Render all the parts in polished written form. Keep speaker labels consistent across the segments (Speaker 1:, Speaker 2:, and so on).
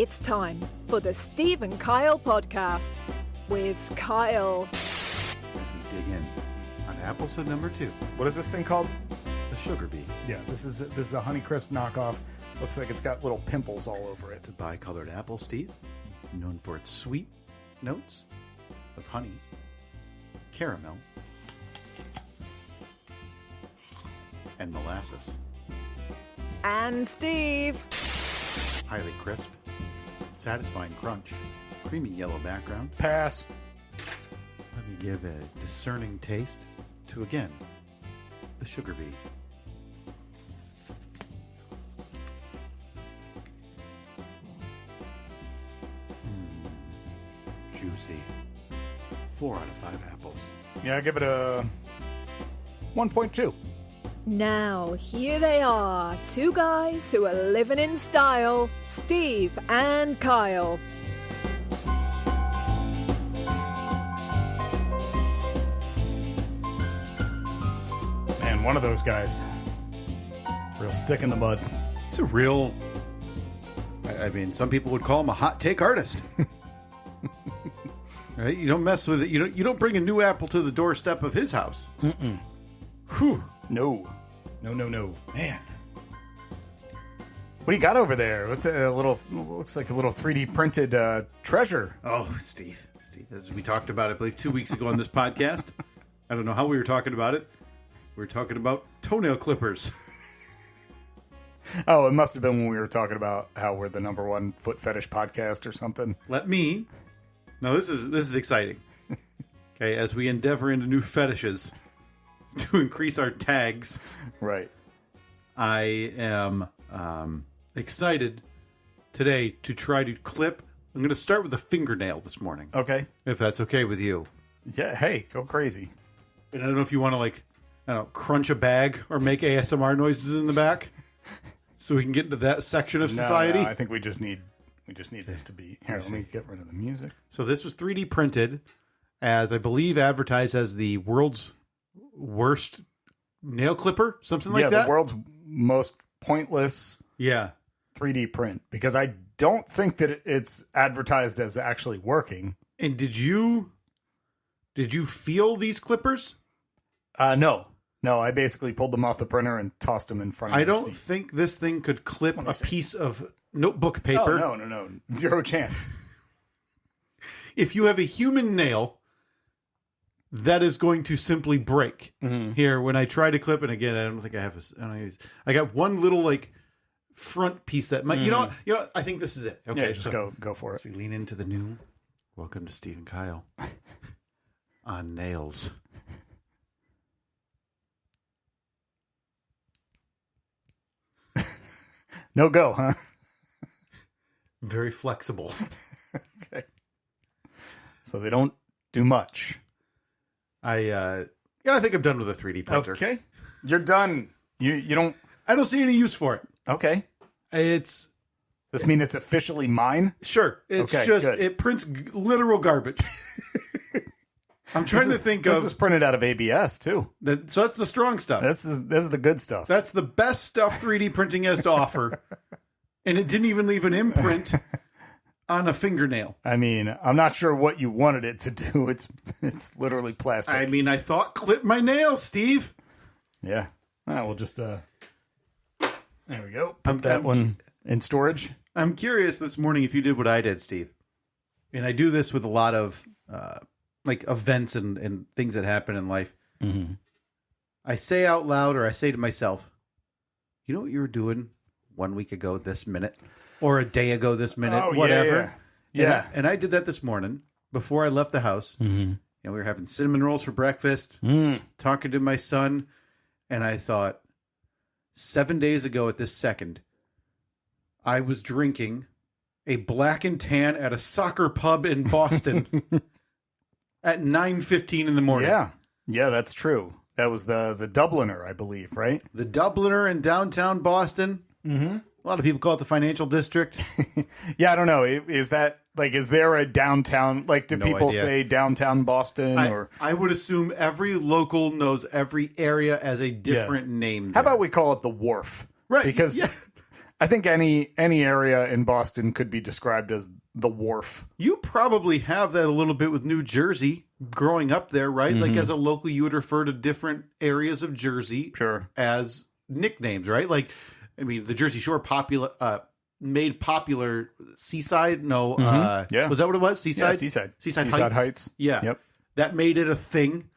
Speaker 1: It's time for the Steve and Kyle podcast with Kyle.
Speaker 2: As we dig in on episode number 2,
Speaker 3: What is this thing called?
Speaker 2: the Sugar Bee,
Speaker 3: Yeah, this is a Honeycrisp knockoff. Looks like it's got little pimples all over it.
Speaker 2: the bicolored apple, Steve, known for its sweet notes of honey, caramel, and molasses.
Speaker 1: And Steve.
Speaker 2: Highly crisp, satisfying crunch, creamy yellow background.
Speaker 3: Pass.
Speaker 2: Let me give a discerning taste to, again, the Sugar Bee. Juicy. 4 out of 5 apples.
Speaker 3: Yeah, I give it a 1.2.
Speaker 1: Now, here they are, two guys who are living in style, Steve and Kyle.
Speaker 3: Man, one of those guys. Real stick in the mud.
Speaker 2: It's a real... I mean, some people would call him a hot take artist. Right? You don't mess with it. You don't bring a new apple to the doorstep of his house.
Speaker 3: Mm-mm.
Speaker 2: Whew.
Speaker 3: No. No.
Speaker 2: Man.
Speaker 3: What do you got over there? What's a little? Looks like a little 3D printed treasure.
Speaker 2: Oh, Steve, as we talked about, I believe 2 weeks ago on this podcast, I don't know how we were talking about it. We were talking about toenail clippers.
Speaker 3: Oh, it must have been when we were talking about how we're the #1 foot fetish podcast or something.
Speaker 2: No, this is exciting. Okay, as we endeavor into new fetishes to increase our tags,
Speaker 3: Right.
Speaker 2: I am excited today to try to clip. I'm going to start with a fingernail this morning,
Speaker 3: Okay.
Speaker 2: if that's okay with you.
Speaker 3: Yeah. Hey, go crazy.
Speaker 2: And I don't know if you want to crunch a bag or make ASMR noises in the back, so we can get into that section of society.
Speaker 3: No, I think we just need this to be here. Let me get rid of the music.
Speaker 2: So this was 3D printed, as I believe advertised as the world's worst nail clipper, something like that.
Speaker 3: Yeah, the world's most pointless
Speaker 2: Yeah.
Speaker 3: 3D print, because I don't think that it's advertised as actually working.
Speaker 2: And did you feel these clippers?
Speaker 3: No, I basically pulled them off the printer and tossed them in front of
Speaker 2: I
Speaker 3: the
Speaker 2: don't
Speaker 3: seat.
Speaker 2: think this thing could clip a piece of notebook paper.
Speaker 3: Oh, no, zero chance.
Speaker 2: If you have a human nail, that is going to simply break.
Speaker 3: Mm-hmm.
Speaker 2: Here, when I try to clip, and again, I don't think I have. I got one little front piece that might. You know. I think this is it. Okay,
Speaker 3: Yeah, just go for it.
Speaker 2: So we lean into the new. Welcome to Steve and Kyle on nails.
Speaker 3: No go, huh?
Speaker 2: Very flexible.
Speaker 3: Okay. So they don't do much.
Speaker 2: I think I'm done with a 3D printer.
Speaker 3: Okay. You're done. You don't.
Speaker 2: I don't see any use for it.
Speaker 3: Okay.
Speaker 2: It's
Speaker 3: This mean it's officially mine?
Speaker 2: sure. It's
Speaker 3: Okay,
Speaker 2: just
Speaker 3: good.
Speaker 2: it prints literal garbage. I'm trying to think
Speaker 3: This
Speaker 2: of
Speaker 3: is printed out of ABS too.
Speaker 2: that. So that's the strong stuff.
Speaker 3: This is the good stuff.
Speaker 2: That's the best stuff 3D printing has to offer. And it didn't even leave an imprint on a fingernail.
Speaker 3: I mean, I'm not sure what you wanted it to do. It's literally plastic.
Speaker 2: I mean, I thought clip my nails, Steve.
Speaker 3: Yeah. We'll just there we go.
Speaker 2: I'm-
Speaker 3: Put that
Speaker 2: I'm-
Speaker 3: one in storage.
Speaker 2: I'm curious this morning if you did what I did, Steve. And I do this with a lot of events and things that happen in life.
Speaker 3: Mm-hmm.
Speaker 2: I say out loud, or I say to myself, you know what you were doing 1 week ago this minute, or a day ago this minute,
Speaker 3: Oh,
Speaker 2: whatever.
Speaker 3: Yeah.
Speaker 2: And I did that this morning before I left the house.
Speaker 3: Mm-hmm.
Speaker 2: And we were having cinnamon rolls for breakfast, talking to my son, and I thought, 7 days ago at this second, I was drinking a black and tan at a soccer pub in Boston at 9:15 in the morning.
Speaker 3: Yeah, that's true. That was the Dubliner, I believe, right?
Speaker 2: The Dubliner in downtown Boston.
Speaker 3: Mm-hmm.
Speaker 2: A lot of people call it the financial district.
Speaker 3: Yeah, I don't know. Is that is there a downtown? Do
Speaker 2: No
Speaker 3: people
Speaker 2: idea.
Speaker 3: say downtown Boston or?
Speaker 2: I would assume every local knows every area as a different name.
Speaker 3: How
Speaker 2: there.
Speaker 3: about we call it the Wharf?
Speaker 2: Right,
Speaker 3: Because
Speaker 2: yeah.
Speaker 3: I think any area in Boston could be described as the wharf.
Speaker 2: You probably have that a little bit with New Jersey growing up there, right? Like as a local, you would refer to different areas of Jersey as nicknames, right? Like, I mean, the Jersey Shore made popular Seaside. No, was that what it was? Seaside?
Speaker 3: Yeah, Seaside
Speaker 2: Heights. Yeah.
Speaker 3: Yep.
Speaker 2: That made it a thing.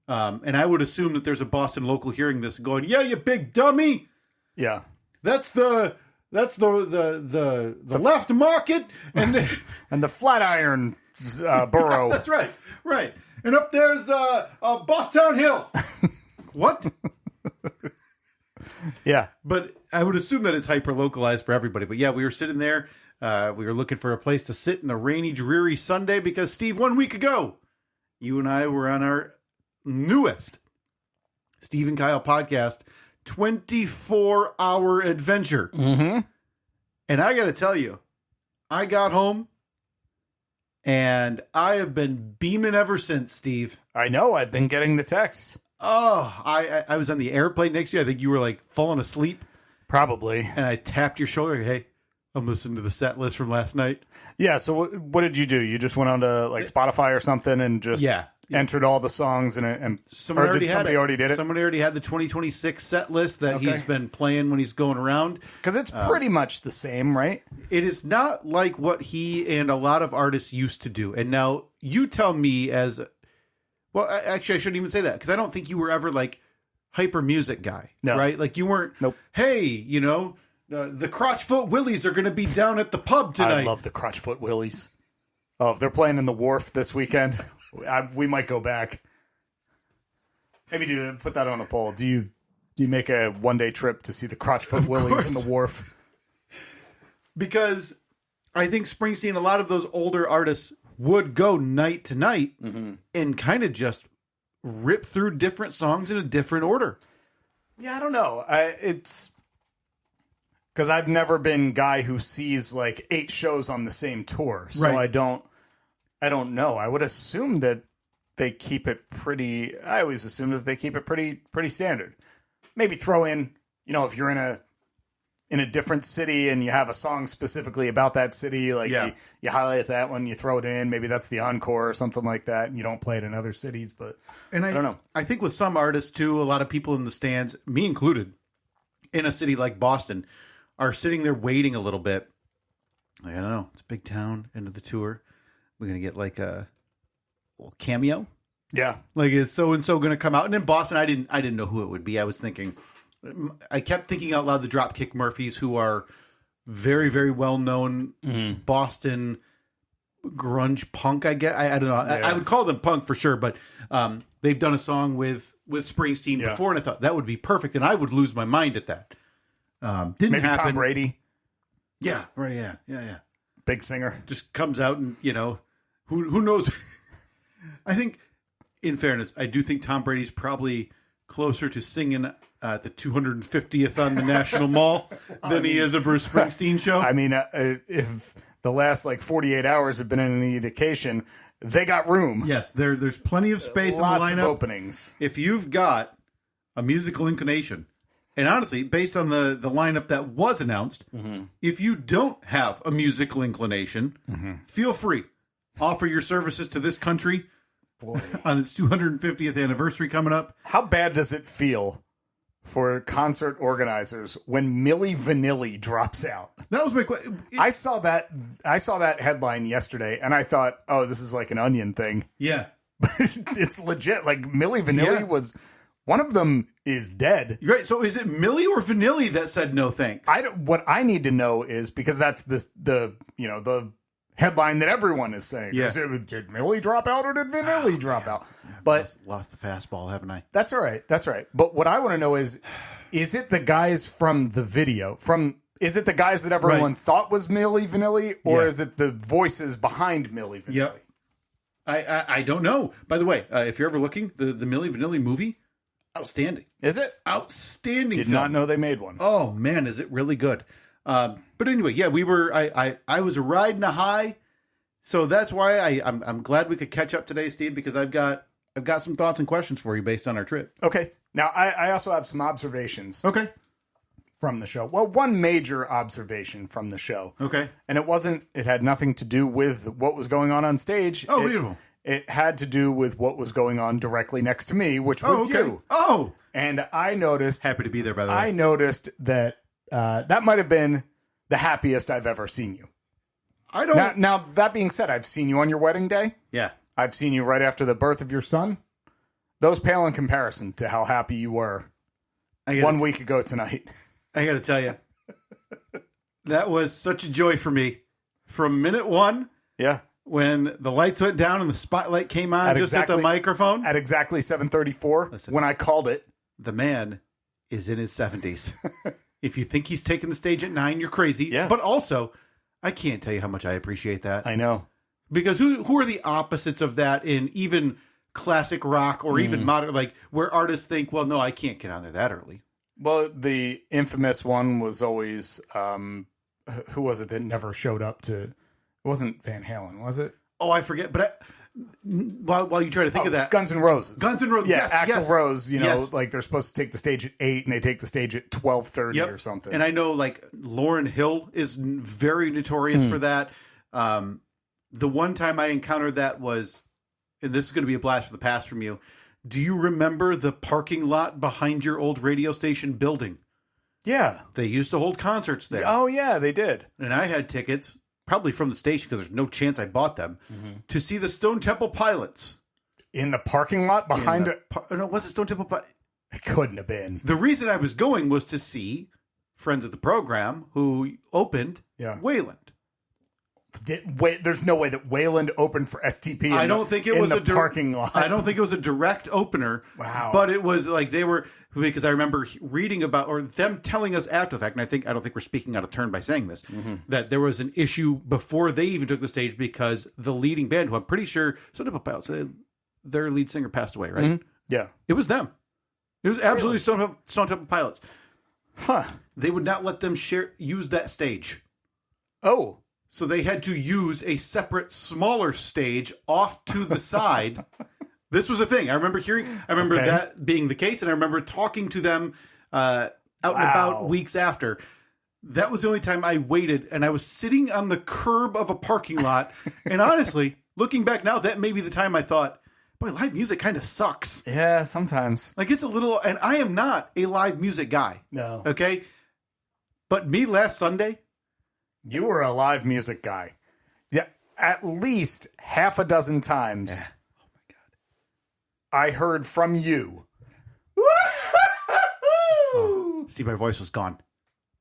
Speaker 2: And I would assume that there's a Boston local hearing this and going, yeah, you big dummy.
Speaker 3: Yeah.
Speaker 2: That's the left market and
Speaker 3: and the Flatiron borough.
Speaker 2: That's right. Right. And up there's Bosstown Hill. What?
Speaker 3: Yeah.
Speaker 2: But I would assume that it's hyper localized for everybody. But yeah, we were sitting there. We were looking for a place to sit in a rainy, dreary Sunday because, Steve, 1 week ago, you and I were on our newest Steve and Kyle podcast, 24-hour adventure.
Speaker 3: Mm-hmm.
Speaker 2: And I got to tell you, I got home and I have been beaming ever since, Steve.
Speaker 3: I know. I've been getting the texts.
Speaker 2: Oh, I was on the airplane next to you. I think you were like falling asleep.
Speaker 3: Probably.
Speaker 2: And I tapped your shoulder. Hey, I'm listening to the set list from last night.
Speaker 3: Yeah. So what did you do? You just went on to like Spotify or something and just entered all the songs and somebody already did it?
Speaker 2: Somebody already had the 2026 set list that he's been playing when he's going around.
Speaker 3: Because it's pretty much the same, right?
Speaker 2: It is not like what he and a lot of artists used to do. And now you tell me well, actually, I shouldn't even say that because I don't think you were ever like hyper music guy, right? Like you weren't, hey, you know, the Crotchfoot Willies are going to be down at the pub tonight.
Speaker 3: I love the Crotchfoot Willies. Oh, if they're playing in the Wharf this weekend, we might go back. Maybe put that on a poll. Do you make a one-day trip to see the Crotchfoot Willies in the Wharf?
Speaker 2: Because I think Springsteen, a lot of those older artists would go night to night and kind of just rip through different songs in a different order.
Speaker 3: Yeah, I don't know. It's because I've never been guy who sees like 8 shows on the same tour, so I don't know. I would assume that they keep it pretty. I always assume that they keep it pretty standard. Maybe throw in, you know, if you're in a different city and you have a song specifically about that city, like you highlight that one, you throw it in. Maybe that's the encore or something like that, and you don't play it in other cities. But I don't know.
Speaker 2: I think with some artists too, a lot of people in the stands, me included, in a city like Boston, are sitting there waiting a little bit. Like, I don't know. It's a big town, end of the tour. We're going to get like a little cameo.
Speaker 3: Yeah.
Speaker 2: Like, is so-and-so going to come out? And in Boston, I didn't know who it would be. I kept thinking out loud the Dropkick Murphys, who are very, very well-known Boston grunge punk, I guess. I don't know. Yeah. I would call them punk for sure, but they've done a song with Springsteen before, and I thought that would be perfect, and I would lose my mind at that. Didn't
Speaker 3: Maybe
Speaker 2: happen.
Speaker 3: Tom Brady.
Speaker 2: Yeah, right, yeah.
Speaker 3: Big singer.
Speaker 2: Just comes out and, you know, who knows? I think, in fairness, I do think Tom Brady's probably closer to singing at the 250th on the National Mall than he is a Bruce Springsteen show.
Speaker 3: I mean, if the last like 48 hours have been any indication, they got room.
Speaker 2: Yes, there's plenty of space in the lineup.
Speaker 3: Lots of openings.
Speaker 2: If you've got a musical inclination, and honestly, based on the lineup that was announced, if you don't have a musical inclination, feel free. Offer your services to this country on its 250th anniversary coming up.
Speaker 3: How bad does it feel for concert organizers when Milli Vanilli drops out?
Speaker 2: That was my question.
Speaker 3: I saw that headline yesterday, and I thought, oh, this is like an Onion thing.
Speaker 2: Yeah.
Speaker 3: But it's legit. Like, Milli Vanilli was... One of them is dead.
Speaker 2: Right. So is it Millie or Vanilli that said no thanks?
Speaker 3: What I need to know is, because that's the headline that everyone is saying.
Speaker 2: Yeah.
Speaker 3: Did Millie drop out or did Vanilli drop out? But
Speaker 2: lost the fastball, haven't I?
Speaker 3: That's all right. That's right. But what I want to know is it the guys from the video? Is it the guys that everyone thought was Milli Vanilli, or is it the voices behind Milli Vanilli?
Speaker 2: Yep. I don't know. By the way, if you're ever looking, the Milli Vanilli movie, outstanding.
Speaker 3: Is it?
Speaker 2: Outstanding.
Speaker 3: Did not know they made one.
Speaker 2: Oh man, is it really good? But anyway, yeah, we were. I was riding a high, so that's why I'm glad we could catch up today, Steve, because I've got some thoughts and questions for you based on our trip.
Speaker 3: Okay. Now I also have some observations.
Speaker 2: Okay.
Speaker 3: from the show. Well, one major observation from the show.
Speaker 2: Okay.
Speaker 3: And it had nothing to do with what was going on stage.
Speaker 2: Oh, beautiful.
Speaker 3: It had to do with what was going on directly next to me, which was you.
Speaker 2: Oh.
Speaker 3: And I noticed.
Speaker 2: Happy to be there, by the way.
Speaker 3: I noticed that that might have been the happiest I've ever seen you.
Speaker 2: I don't.
Speaker 3: Now, that being said, I've seen you on your wedding day.
Speaker 2: Yeah.
Speaker 3: I've seen you right after the birth of your son. Those pale in comparison to how happy you were 1 week ago tonight.
Speaker 2: I got to tell you, that was such a joy for me. From minute one,
Speaker 3: yeah,
Speaker 2: when the lights went down and the spotlight came on at the microphone.
Speaker 3: At exactly 7:34, when I called it.
Speaker 2: The man is in his 70s. If you think he's taking the stage at 9, you're crazy.
Speaker 3: Yeah.
Speaker 2: But also, I can't tell you how much I appreciate that.
Speaker 3: I know.
Speaker 2: Because who are the opposites of that in even classic rock or even modern, like where artists think, well, no, I can't get on there that early.
Speaker 3: Well, the infamous one was always, who was it that never showed up to, it wasn't Van Halen, was it?
Speaker 2: Oh, I forget. But while you try to think of that.
Speaker 3: Guns N' Roses.
Speaker 2: Guns N' Roses,
Speaker 3: yeah,
Speaker 2: yes.
Speaker 3: Axl Rose, like they're supposed to take the stage at 8 and they take the stage at 12:30 or something.
Speaker 2: And I know like Lauryn Hill is very notorious for that. The one time I encountered that was, and this is going to be a blast from the past from you. Do you remember the parking lot behind your old radio station building?
Speaker 3: Yeah.
Speaker 2: They used to hold concerts there.
Speaker 3: Oh, yeah, they did.
Speaker 2: And I had tickets, probably from the station because there's no chance I bought them, to see the Stone Temple Pilots.
Speaker 3: In the parking lot behind it?
Speaker 2: No, was it Stone Temple Pilots?
Speaker 3: It couldn't have been.
Speaker 2: The reason I was going was to see friends of the program who opened Wayland.
Speaker 3: There's no way that Wayland opened for STP.
Speaker 2: I don't think it was a
Speaker 3: parking lot.
Speaker 2: I don't think it was a direct opener.
Speaker 3: Wow.
Speaker 2: But it was like they were, because I remember reading about, or them telling us after the fact, and I don't think we're speaking out of turn by saying this, that there was an issue before they even took the stage because the leading band, who I'm pretty sure, their lead singer passed away, right?
Speaker 3: Mm-hmm. Yeah.
Speaker 2: It was them. It was absolutely Stone Temple Pilots.
Speaker 3: Huh.
Speaker 2: They would not let them use that stage.
Speaker 3: Oh.
Speaker 2: So they had to use a separate, smaller stage off to the side. This was a thing. I remember that being the case, and I remember talking to them out and about weeks after. That was the only time I waited, and I was sitting on the curb of a parking lot. And honestly, looking back now, that may be the time I thought, boy, live music kind of sucks.
Speaker 3: Yeah, sometimes.
Speaker 2: Like, it's a little, and I am not a live music guy.
Speaker 3: No.
Speaker 2: Okay? But me last Sunday,
Speaker 3: you were a live music guy. Yeah, at least half a dozen times.
Speaker 2: Yeah. Oh my God.
Speaker 3: I heard from you.
Speaker 2: Oh, Steve, my voice was gone.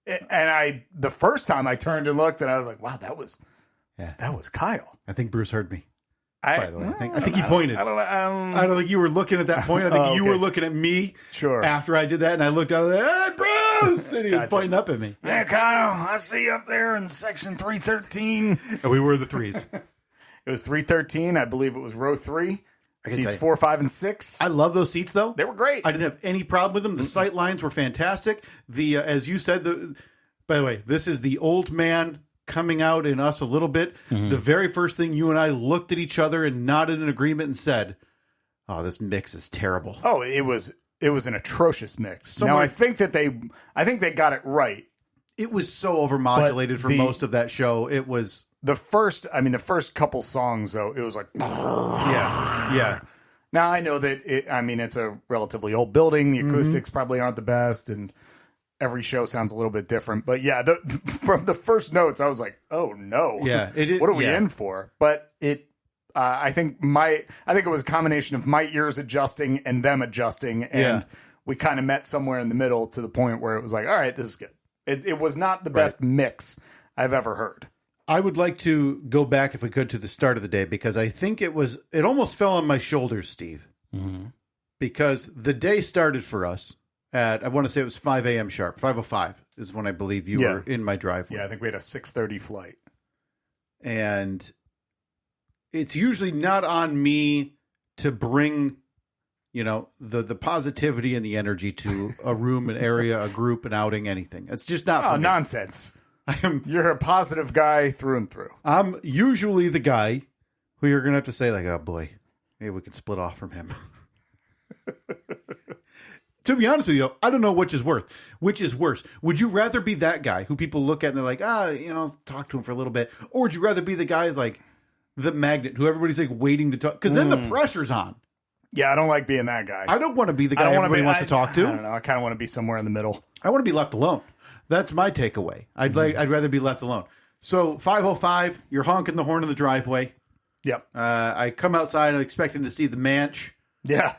Speaker 3: And the first time I turned and looked, and I was like, wow, that was Kyle.
Speaker 2: I think Bruce heard me. By the way, I think he pointed. I don't think you were looking at that point. I think you were looking at me.
Speaker 3: Sure.
Speaker 2: After I did that, and I looked out of there, hey, Bruce! And he was pointing up at me.
Speaker 3: Yeah, Kyle, I see you up there in section 313.
Speaker 2: And we were the threes.
Speaker 3: It was 313. I believe it was row 3. Seats 4, 5, and 6.
Speaker 2: I love those seats, though.
Speaker 3: They were great.
Speaker 2: I didn't have any problem with them. The sight lines were fantastic. As you said, by the way, this is the old man coming out in us a little bit. The very first thing you and I looked at each other and nodded in agreement and said, oh, this mix is terrible.
Speaker 3: Oh, it was an atrocious mix. I think they got it right.
Speaker 2: It was so overmodulated for most of that show. It was
Speaker 3: the first couple songs though. It was like,
Speaker 2: yeah.
Speaker 3: Now I know that it's a relatively old building. The acoustics probably aren't the best, and every show sounds a little bit different, but yeah, from the first notes, I was like, "Oh no,
Speaker 2: yeah,
Speaker 3: what are we in for?" But I think it was a combination of my ears adjusting and them adjusting, and we kind of met somewhere in the middle to the point where it was like, "All right, this is good." It was not the best mix I've ever heard.
Speaker 2: I would like to go back, if we could, to the start of the day because I think it almost fell on my shoulders, Steve, because the day started for us at, I want to say it was 5 a.m. sharp. 5:05 is when I believe you were in my driveway.
Speaker 3: Yeah, I think we had a 6:30 flight.
Speaker 2: And it's usually not on me to bring, the positivity and the energy to a room, an area, a group, an outing, anything. It's just not for me.
Speaker 3: Nonsense. You're a positive guy through and through.
Speaker 2: I'm usually the guy who you're going to have to say, like, oh boy, maybe we can split off from him. to be honest with you, I don't know which is worse. Would you rather be that guy who people look at and they're like, talk to him for a little bit, or would you rather be the guy like the magnet who everybody's like waiting to talk? Because then the pressure's on.
Speaker 3: Yeah, I don't like being that guy.
Speaker 2: I don't want to be the guy everybody wants to talk to.
Speaker 3: I don't know. I kind of want to be somewhere in the middle.
Speaker 2: I want to be left alone. That's my takeaway. I'd rather be left alone. So 5:05, you're honking the horn in the driveway.
Speaker 3: Yep.
Speaker 2: I come outside. I'm expecting to see the manch.
Speaker 3: Yeah.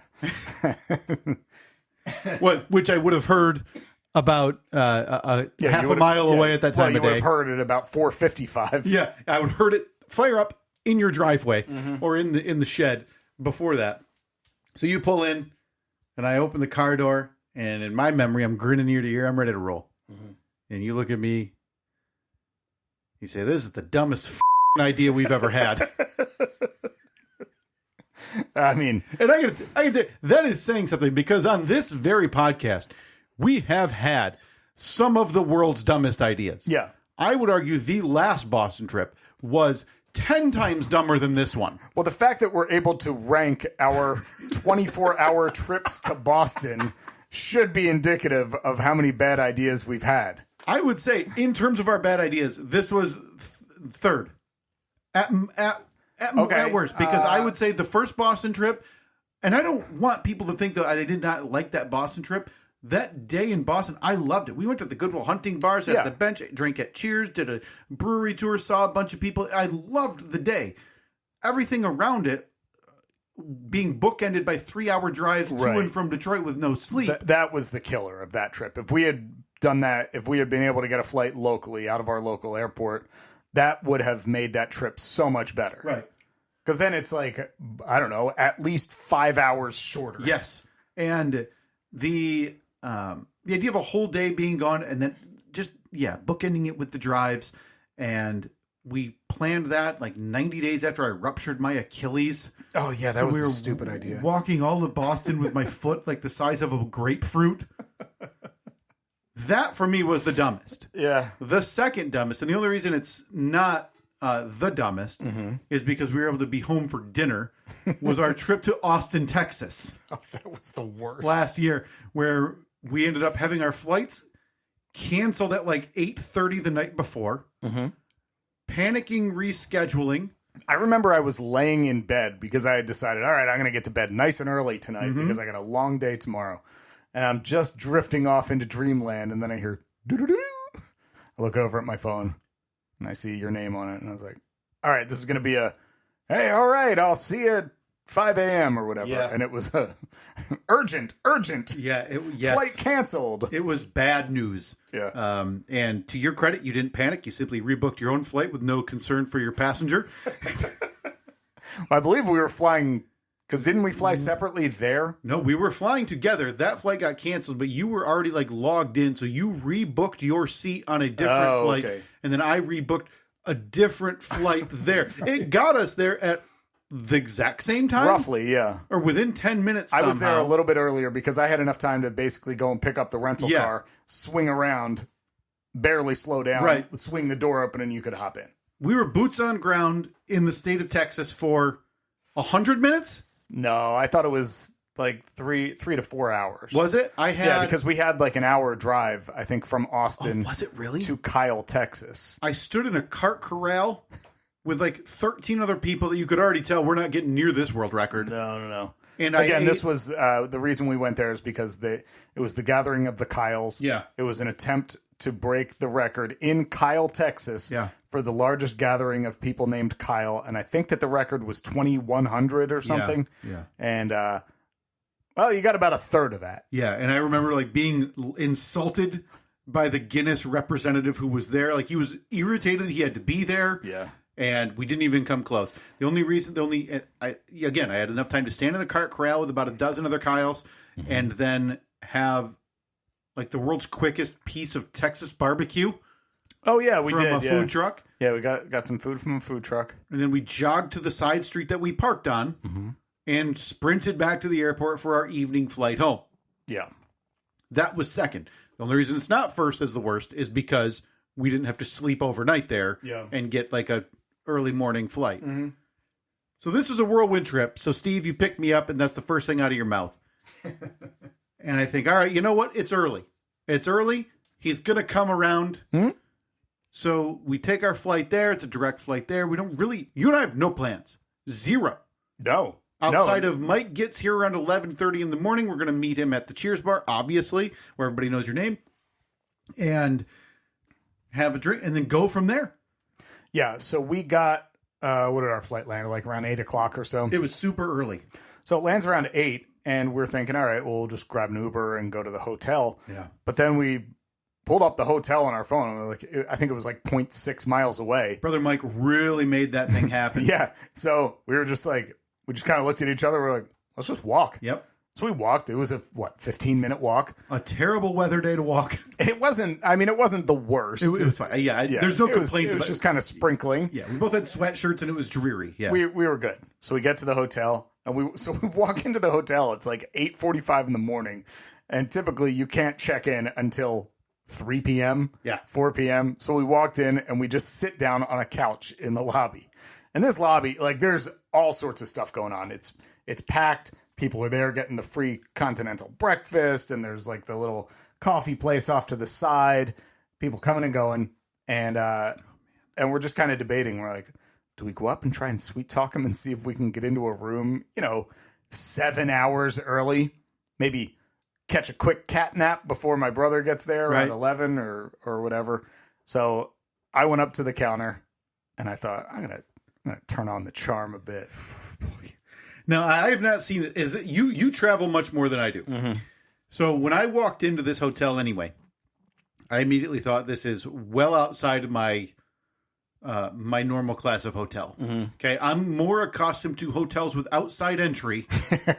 Speaker 2: Which I would have heard about half a mile away at that time of day.
Speaker 3: You would have heard it about 4:55.
Speaker 2: Yeah, I would have heard it flare up in your driveway or in the shed before that. So you pull in, and I open the car door, and in my memory, I'm grinning ear to ear. I'm ready to roll. And you look at me. You say, "This is the dumbest idea we've ever had."
Speaker 3: I mean,
Speaker 2: and I gotta that is saying something, because on this very podcast, we have had some of the world's dumbest ideas.
Speaker 3: Yeah.
Speaker 2: I would argue the last Boston trip was 10 times dumber than this one.
Speaker 3: Well, the fact that we're able to rank our 24-hour trips to Boston should be indicative of how many bad ideas we've had.
Speaker 2: I would say, in terms of our bad ideas, this was third. At worst, because I would say the first Boston trip, and I don't want people to think that I did not like that Boston trip. That day in Boston, I loved it. We went to the Goodwill Hunting Bars, at the bench, drank at Cheers, did a brewery tour, saw a bunch of people. I loved the day. Everything around it being bookended by 3-hour drives to and from Detroit with no sleep.
Speaker 3: That was the killer of that trip. If we had done that, if we had been able to get a flight locally out of our local airport, that would have made that trip so much better.
Speaker 2: Right.
Speaker 3: Because then it's like, I don't know, at least 5 hours shorter.
Speaker 2: Yes. And the idea of a whole day being gone and then just, bookending it with the drives. And we planned that like 90 days after I ruptured my Achilles.
Speaker 3: Oh, yeah, that was a stupid idea.
Speaker 2: Walking all of Boston with my foot like the size of a grapefruit. That, for me, was the dumbest.
Speaker 3: Yeah.
Speaker 2: The second dumbest, and the only reason it's not the dumbest is because we were able to be home for dinner, was our trip to Austin, Texas.
Speaker 3: Oh, that was the worst.
Speaker 2: Last year, where we ended up having our flights canceled at like 8:30 the night before, panicking, rescheduling.
Speaker 3: I remember I was laying in bed because I had decided, all right, I'm going to get to bed nice and early tonight because I got a long day tomorrow. And I'm just drifting off into dreamland, and then I hear doo-doo-doo. I look over at my phone, and I see your name on it, and I was like, all right, this is going to be hey, all right, I'll see you at 5 a.m. or whatever.
Speaker 2: Yeah.
Speaker 3: And it was urgent.
Speaker 2: Yeah, yes.
Speaker 3: Flight canceled.
Speaker 2: It was bad news.
Speaker 3: Yeah.
Speaker 2: And to your credit, you didn't panic. You simply rebooked your own flight with no concern for your passenger.
Speaker 3: I believe we were flying... Because didn't we fly separately there?
Speaker 2: No, we were flying together. That flight got canceled, but you were already like logged in, so you rebooked your seat on a different flight, and then I rebooked a different flight there. It got us there at the exact same time?
Speaker 3: Roughly, yeah.
Speaker 2: Or within 10 minutes somehow.
Speaker 3: I was there a little bit earlier because I had enough time to basically go and pick up the rental car, swing around, barely slow down, swing the door open, and you could hop in. We
Speaker 2: were boots on ground in the state of Texas for 100 minutes?
Speaker 3: No, I thought it was like 3 to 4 hours.
Speaker 2: Was it?
Speaker 3: Because we had like an hour drive, I think, from Austin.
Speaker 2: Was it really?
Speaker 3: To Kyle, Texas.
Speaker 2: I stood in a cart corral with like 13 other people that you could already tell we're not getting near this world record.
Speaker 3: No.
Speaker 2: And
Speaker 3: again, this was the reason we went there is because it was the gathering of the Kyles.
Speaker 2: Yeah.
Speaker 3: It was an attempt to break the record in Kyle, Texas.
Speaker 2: Yeah.
Speaker 3: For the largest gathering of people named Kyle. And I think that the record was 2,100 or something.
Speaker 2: Yeah.
Speaker 3: And, well, you got about a third of that.
Speaker 2: Yeah. And I remember like being insulted by the Guinness representative who was there. Like he was irritated he had to be there.
Speaker 3: Yeah.
Speaker 2: And we didn't even come close. I had enough time to stand in a cart corral with about a dozen other Kyles and then have like the world's quickest piece of Texas barbecue.
Speaker 3: Oh, yeah, we did.
Speaker 2: From a food truck.
Speaker 3: Yeah, we got some food from a food truck.
Speaker 2: And then we jogged to the side street that we parked on and sprinted back to the airport for our evening flight home.
Speaker 3: Yeah.
Speaker 2: That was second. The only reason it's not first as the worst is because we didn't have to sleep overnight there and get like a early morning flight. So this was a whirlwind trip. So, Steve, you picked me up, and that's the first thing out of your mouth. And I think, all right, you know what? It's early. It's early. He's going to come around. So we take our flight there. It's a direct flight there. We don't really, you and I have no plans. Zero.
Speaker 3: No.
Speaker 2: Outside of Mike gets here around 11:30 in the morning. We're going to meet him at the Cheers bar, obviously, where everybody knows your name. And have a drink and then go from there.
Speaker 3: Yeah. So we got, what did our flight land? Like around 8 o'clock or so?
Speaker 2: It was super early.
Speaker 3: So it lands around 8 and we're thinking, all right, we'll just grab an Uber and go to the hotel.
Speaker 2: Yeah.
Speaker 3: But then we pulled up the hotel on our phone. And like, I think it was like 0.6 miles away.
Speaker 2: Brother Mike really made that thing happen.
Speaker 3: Yeah. So we were just like, we just kind of looked at each other. We're like, let's just walk.
Speaker 2: Yep.
Speaker 3: So we walked. It was a, 15-minute walk.
Speaker 2: A terrible weather day to walk.
Speaker 3: It wasn't the worst.
Speaker 2: It was fine. Yeah. There's no complaints.
Speaker 3: It was just kind of sprinkling.
Speaker 2: Yeah. We both had sweatshirts and it was dreary. Yeah.
Speaker 3: We were good. So we get to the hotel and we walk into the hotel. It's like 8:45 in the morning. And typically you can't check in until 3 p.m.
Speaker 2: Yeah.
Speaker 3: 4 p.m. So we walked in and we just sit down on a couch in the lobby. And this lobby, like there's all sorts of stuff going on. It's packed. People are there getting the free continental breakfast, and there's like the little coffee place off to the side. People coming and going, and we're just kind of debating. We're like, do we go up and try and sweet talk him and see if we can get into a room, 7 hours early? Maybe catch a quick cat nap before my brother gets there around 11 or whatever. So I went up to the counter, and I thought, I'm gonna turn on the charm a bit.
Speaker 2: Now, I have not seen it. Is it you travel much more than I do. Mm-hmm. So when I walked into this hotel anyway, I immediately thought this is well outside of my my normal class of hotel. Mm-hmm. Okay, I'm more accustomed to hotels with outside entry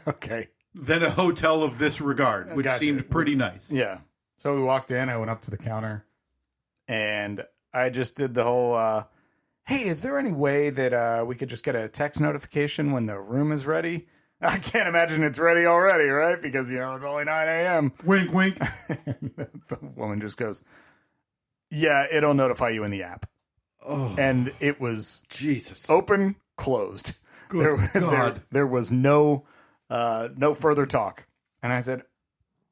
Speaker 3: okay,
Speaker 2: than a hotel of this regard, which seemed pretty nice.
Speaker 3: Yeah. So we walked in, I went up to the counter, and I just did the whole... hey, is there any way that we could just get a text notification when the room is ready? I can't imagine it's ready already, right? Because, it's only 9 a.m.
Speaker 2: Wink, wink.
Speaker 3: The woman just goes, yeah, it'll notify you in the app.
Speaker 2: Oh,
Speaker 3: and it was
Speaker 2: Jesus.
Speaker 3: Open, closed.
Speaker 2: Good God.
Speaker 3: There was no further talk. And I said,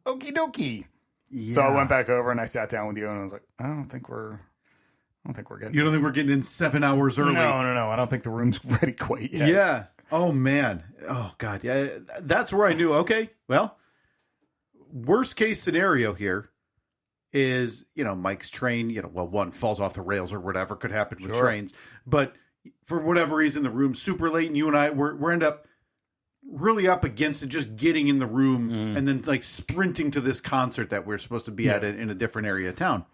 Speaker 3: okie dokie. Yeah. So I went back over and I sat down with you and I was like, I don't think we're getting...
Speaker 2: You don't think we're getting in 7 hours early?
Speaker 3: No. I don't think the room's ready quite yet.
Speaker 2: Yeah. Oh, man. Oh, God. Yeah. That's where I knew, okay, well, worst case scenario here is, Mike's train, one falls off the rails or whatever could happen with trains. But for whatever reason, the room's super late and you and I, we're end up really up against it, just getting in the room and then like sprinting to this concert that we're supposed to be at in a different area of town.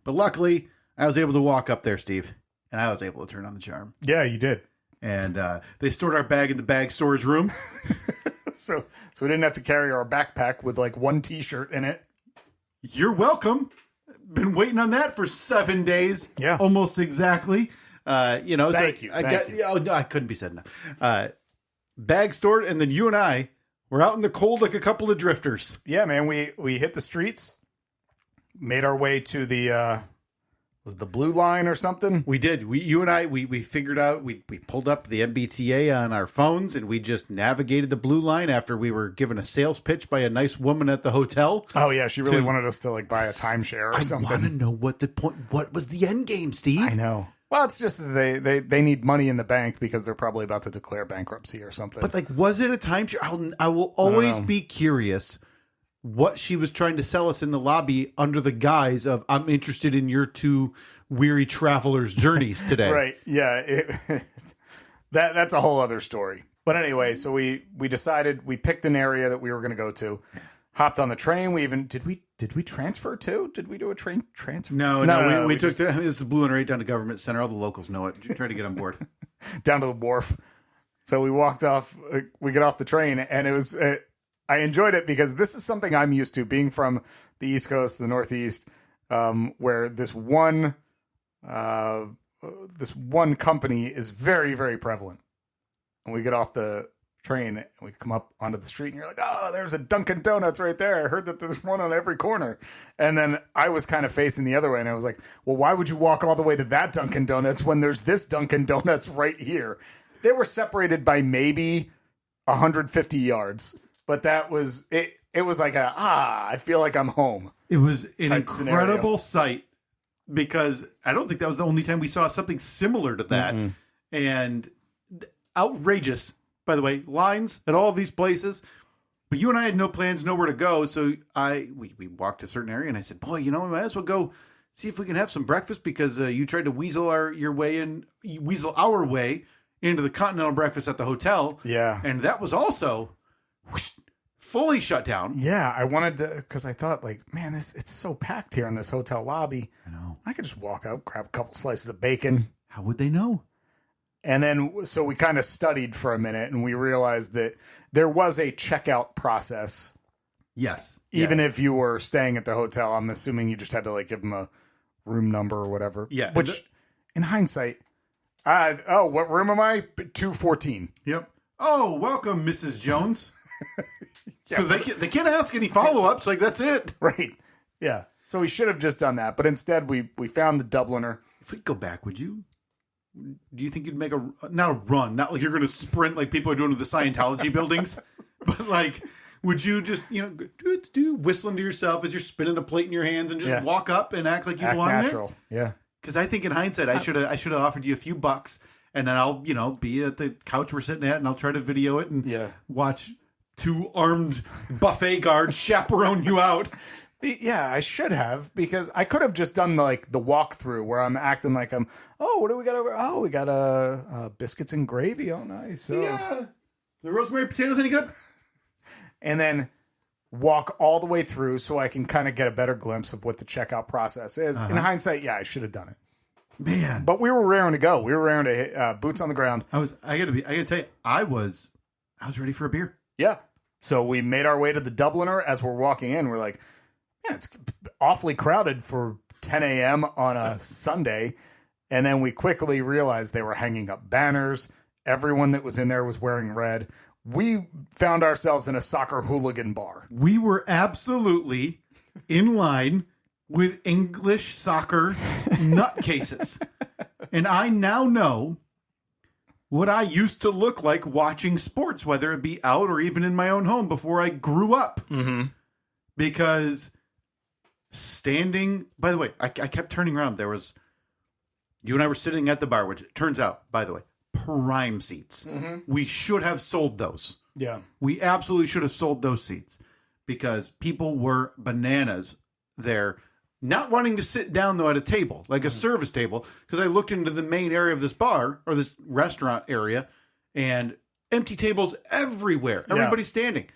Speaker 2: But luckily... I was able to walk up there, Steve, and I was able to turn on the charm.
Speaker 3: Yeah, you did.
Speaker 2: And they stored our bag in the bag storage room.
Speaker 3: so we didn't have to carry our backpack with like one T-shirt in it.
Speaker 2: You're welcome. Been waiting on that for 7 days.
Speaker 3: Yeah.
Speaker 2: Almost exactly.
Speaker 3: Thank you.
Speaker 2: I couldn't be said enough. Bag stored, and then you and I were out in the cold like a couple of drifters.
Speaker 3: Yeah, man. We hit the streets, made our way to the... was it the Blue Line or something?
Speaker 2: We did. You and I figured out, we pulled up the MBTA on our phones and we just navigated the Blue Line after we were given a sales pitch by a nice woman at the hotel.
Speaker 3: Oh, yeah. She really wanted us to like buy a timeshare or something.
Speaker 2: I want to know what was the end game, Steve?
Speaker 3: I know. Well, it's just that they need money in the bank because they're probably about to declare bankruptcy or something.
Speaker 2: But like, was it a timeshare? I will always be curious what she was trying to sell us in the lobby under the guise of, I'm interested in your two weary travelers' journeys today.
Speaker 3: Right. Yeah. That's a whole other story. But anyway, so we decided, we picked an area that we were going to go to, hopped on the train. Did we transfer too? Did we do a train transfer?
Speaker 2: No. We took this is the Blue and right down to Government Center. All the locals know it. Try to get on board.
Speaker 3: Down to the wharf. So we walked off, we get off the train and it was, I enjoyed it because this is something I'm used to, being from the East Coast, the Northeast, where this one company is very, very prevalent. And we get off the train and we come up onto the street and you're like, oh, there's a Dunkin' Donuts right there. I heard that there's one on every corner. And then I was kind of facing the other way and I was like, well, why would you walk all the way to that Dunkin' Donuts when there's this Dunkin' Donuts right here? They were separated by maybe 150 yards. but that was it. It was like I feel like I'm home.
Speaker 2: It was an
Speaker 3: scenario.
Speaker 2: incredible sight because I don't think that was the only time we saw something similar to that.
Speaker 3: Mm-hmm.
Speaker 2: And outrageous, by the way, lines at all of these places. But you and I had no plans, nowhere to go. So we walked to a certain area and I said, boy, we might as well go see if we can have some breakfast because you tried to weasel our way into the continental breakfast at the hotel.
Speaker 3: Yeah.
Speaker 2: And that was also fully shut down.
Speaker 3: Yeah, I wanted to, because I thought, like, man, it's so packed here in this hotel lobby.
Speaker 2: I know.
Speaker 3: I could just walk out, grab a couple slices of bacon.
Speaker 2: How would they know?
Speaker 3: And then, so we kind of studied for a minute, and we realized that there was a checkout process.
Speaker 2: Yes.
Speaker 3: Even if you were staying at the hotel, I'm assuming you just had to, like, give them a room number or whatever.
Speaker 2: Yeah.
Speaker 3: Which, in hindsight, what room am I? 214.
Speaker 2: Yep. Oh, welcome, Mrs. Jones.
Speaker 3: Yeah,
Speaker 2: Because they can't ask any follow-ups. Like, that's it.
Speaker 3: right. Yeah. So we should have just done that. But instead, we found the Dubliner.
Speaker 2: If we go back, would you? Do you think you'd make not a run, not like you're going to sprint like people are doing with the Scientology buildings, but like, would you just, whistling to yourself as you're spinning a plate in your hands and just walk up and act like you belong
Speaker 3: natural.
Speaker 2: there?
Speaker 3: Yeah.
Speaker 2: Because I think in hindsight, I should have offered you a few bucks and then I'll, be at the couch we're sitting at and I'll try to video it and watch 2 armed buffet guards chaperone you out.
Speaker 3: Yeah, I should have, because I could have just done the walkthrough where I'm acting like what do we got over? Oh, we got biscuits and gravy. Oh, nice. So.
Speaker 2: Yeah. The rosemary potatoes any good?
Speaker 3: And then walk all the way through so I can kind of get a better glimpse of what the checkout process is. In hindsight, I should have done it.
Speaker 2: Man.
Speaker 3: But we were raring to go. We were raring to hit boots on the ground.
Speaker 2: I gotta tell you, I was ready for a beer.
Speaker 3: Yeah. So we made our way to the Dubliner. As we're walking in, we're like, yeah, it's awfully crowded for 10 a.m. on a Sunday. And then we quickly realized they were hanging up banners. Everyone that was in there was wearing red. We found ourselves in a soccer hooligan bar.
Speaker 2: We were absolutely in line with English soccer nutcases. And I now know what I used to look like watching sports, whether it be out or even in my own home before I grew up.
Speaker 3: Mm-hmm.
Speaker 2: Because standing, by the way, I kept turning around. There was, you and I were sitting at the bar, which it turns out, by the way, prime seats.
Speaker 3: Mm-hmm.
Speaker 2: We should have sold those.
Speaker 3: Yeah.
Speaker 2: We absolutely should have sold those seats because people were bananas there, not wanting to sit down, though, at a table, like a service table, because I looked into the main area of this bar or this restaurant area and empty tables everywhere. Everybody's standing.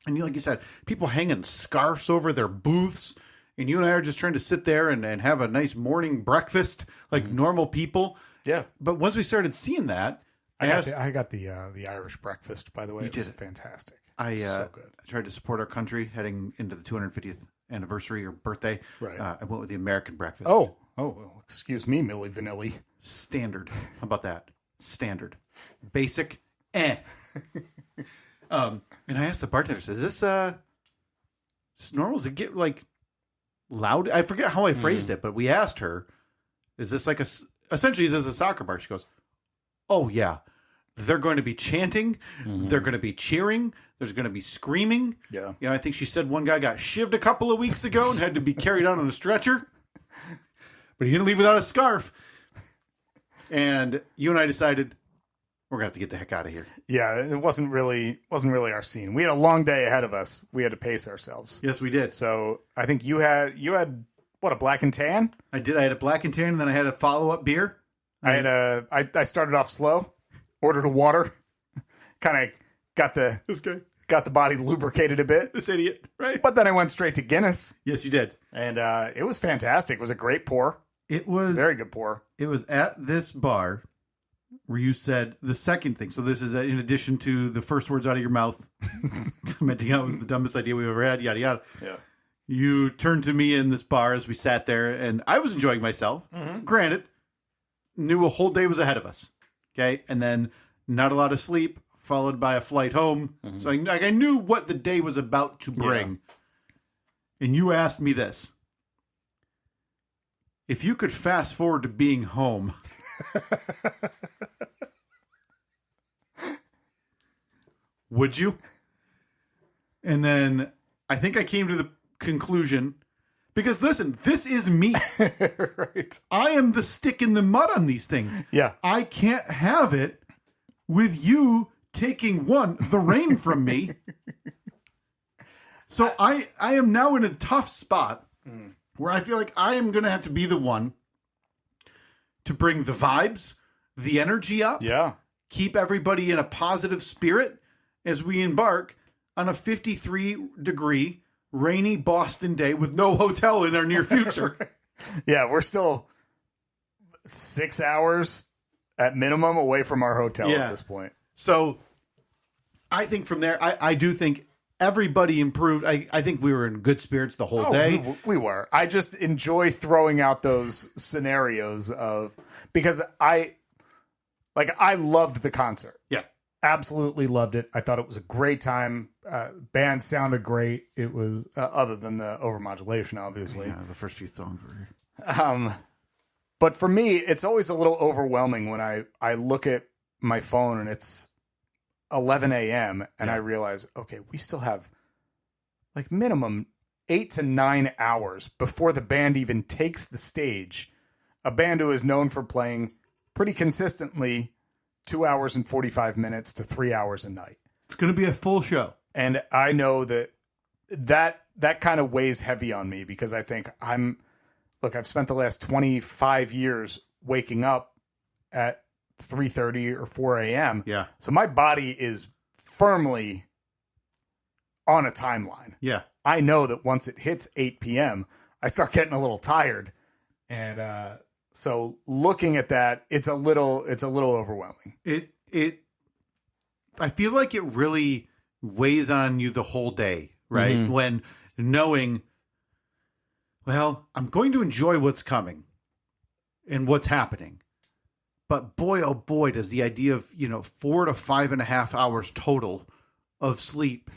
Speaker 2: And like you said, people hanging scarves over their booths. And you and I are just trying to sit there and have a nice morning breakfast like normal people.
Speaker 3: Yeah.
Speaker 2: But once we started seeing that,
Speaker 3: I got the Irish breakfast, by the way. It was fantastic.
Speaker 2: So good. I tried to support our country heading into the 250th anniversary or birthday.
Speaker 3: Right.
Speaker 2: I went with the American breakfast.
Speaker 3: Oh, well, excuse me, Milli Vanilli.
Speaker 2: Standard. How about that? Standard. Basic. And I asked the bartender, is this normal? Does it get like loud? I forget how I phrased it, but we asked her, is this like essentially is this a soccer bar? She goes, oh yeah. They're going to be chanting. Mm-hmm. They're going to be cheering. There's going to be screaming.
Speaker 3: Yeah.
Speaker 2: I think she said one guy got shivved a couple of weeks ago and had to be carried out on a stretcher. But he didn't leave without a scarf. And you and I decided we're going to have to get the heck out of here.
Speaker 3: Yeah, it wasn't really our scene. We had a long day ahead of us. We had to pace ourselves.
Speaker 2: Yes, we did.
Speaker 3: So I think you had what, a black and tan?
Speaker 2: I did. I had a black and tan, and then I had a follow-up beer.
Speaker 3: I started off slow. Ordered a water, kind of got the body lubricated a bit.
Speaker 2: This idiot, right?
Speaker 3: But then I went straight to Guinness.
Speaker 2: Yes, you did,
Speaker 3: and it was fantastic. It was a great pour.
Speaker 2: It was
Speaker 3: very good pour.
Speaker 2: It was at this bar where you said the second thing. So this is in addition to the first words out of your mouth, commenting out was the dumbest idea we've ever had. Yada yada.
Speaker 3: Yeah.
Speaker 2: You turned to me in this bar as we sat there, and I was enjoying myself. Mm-hmm. Granted, knew a whole day was ahead of us. Okay, and then not a lot of sleep, followed by a flight home. Mm-hmm. So I knew what the day was about to bring. Yeah. And you asked me this. If you could fast forward to being home, would you? And then I think I came to the conclusion, because listen, this is me.
Speaker 3: Right.
Speaker 2: I am the stick in the mud on these things.
Speaker 3: Yeah.
Speaker 2: I can't have it with you taking the reign from me. So I am now in a tough spot where I feel like I am going to have to be the one to bring the vibes, the energy up.
Speaker 3: Yeah.
Speaker 2: Keep everybody in a positive spirit as we embark on a 53-degree rainy Boston day with no hotel in our near future.
Speaker 3: Yeah, we're still 6 hours at minimum away from our hotel at this point.
Speaker 2: So I think from there, I do think everybody improved. I think we were in good spirits the whole day.
Speaker 3: We were. I just enjoy throwing out those scenarios because I loved the concert.
Speaker 2: Yeah.
Speaker 3: Absolutely loved it. I thought it was a great time. Band sounded great. It was other than the overmodulation, obviously.
Speaker 2: Yeah, the first few songs were.
Speaker 3: But for me, it's always a little overwhelming when I look at my phone and it's 11 a.m. and I realize, okay, we still have like minimum 8 to 9 hours before the band even takes the stage. A band who is known for playing pretty consistently 2 hours and 45 minutes to 3 hours a night.
Speaker 2: It's going to be a full show.
Speaker 3: And I know that kind of weighs heavy on me because I think I've spent the last 25 years waking up at 3:30 or 4 a.m.
Speaker 2: Yeah.
Speaker 3: So my body is firmly on a timeline.
Speaker 2: Yeah.
Speaker 3: I know that once it hits 8 p.m., I start getting a little tired. And so looking at that, it's a little overwhelming.
Speaker 2: I feel like it really weighs on you the whole day, right?
Speaker 3: Mm-hmm.
Speaker 2: When knowing, well, I'm going to enjoy what's coming and what's happening. But boy, oh boy, does the idea of, 4 to 5.5 hours total of sleep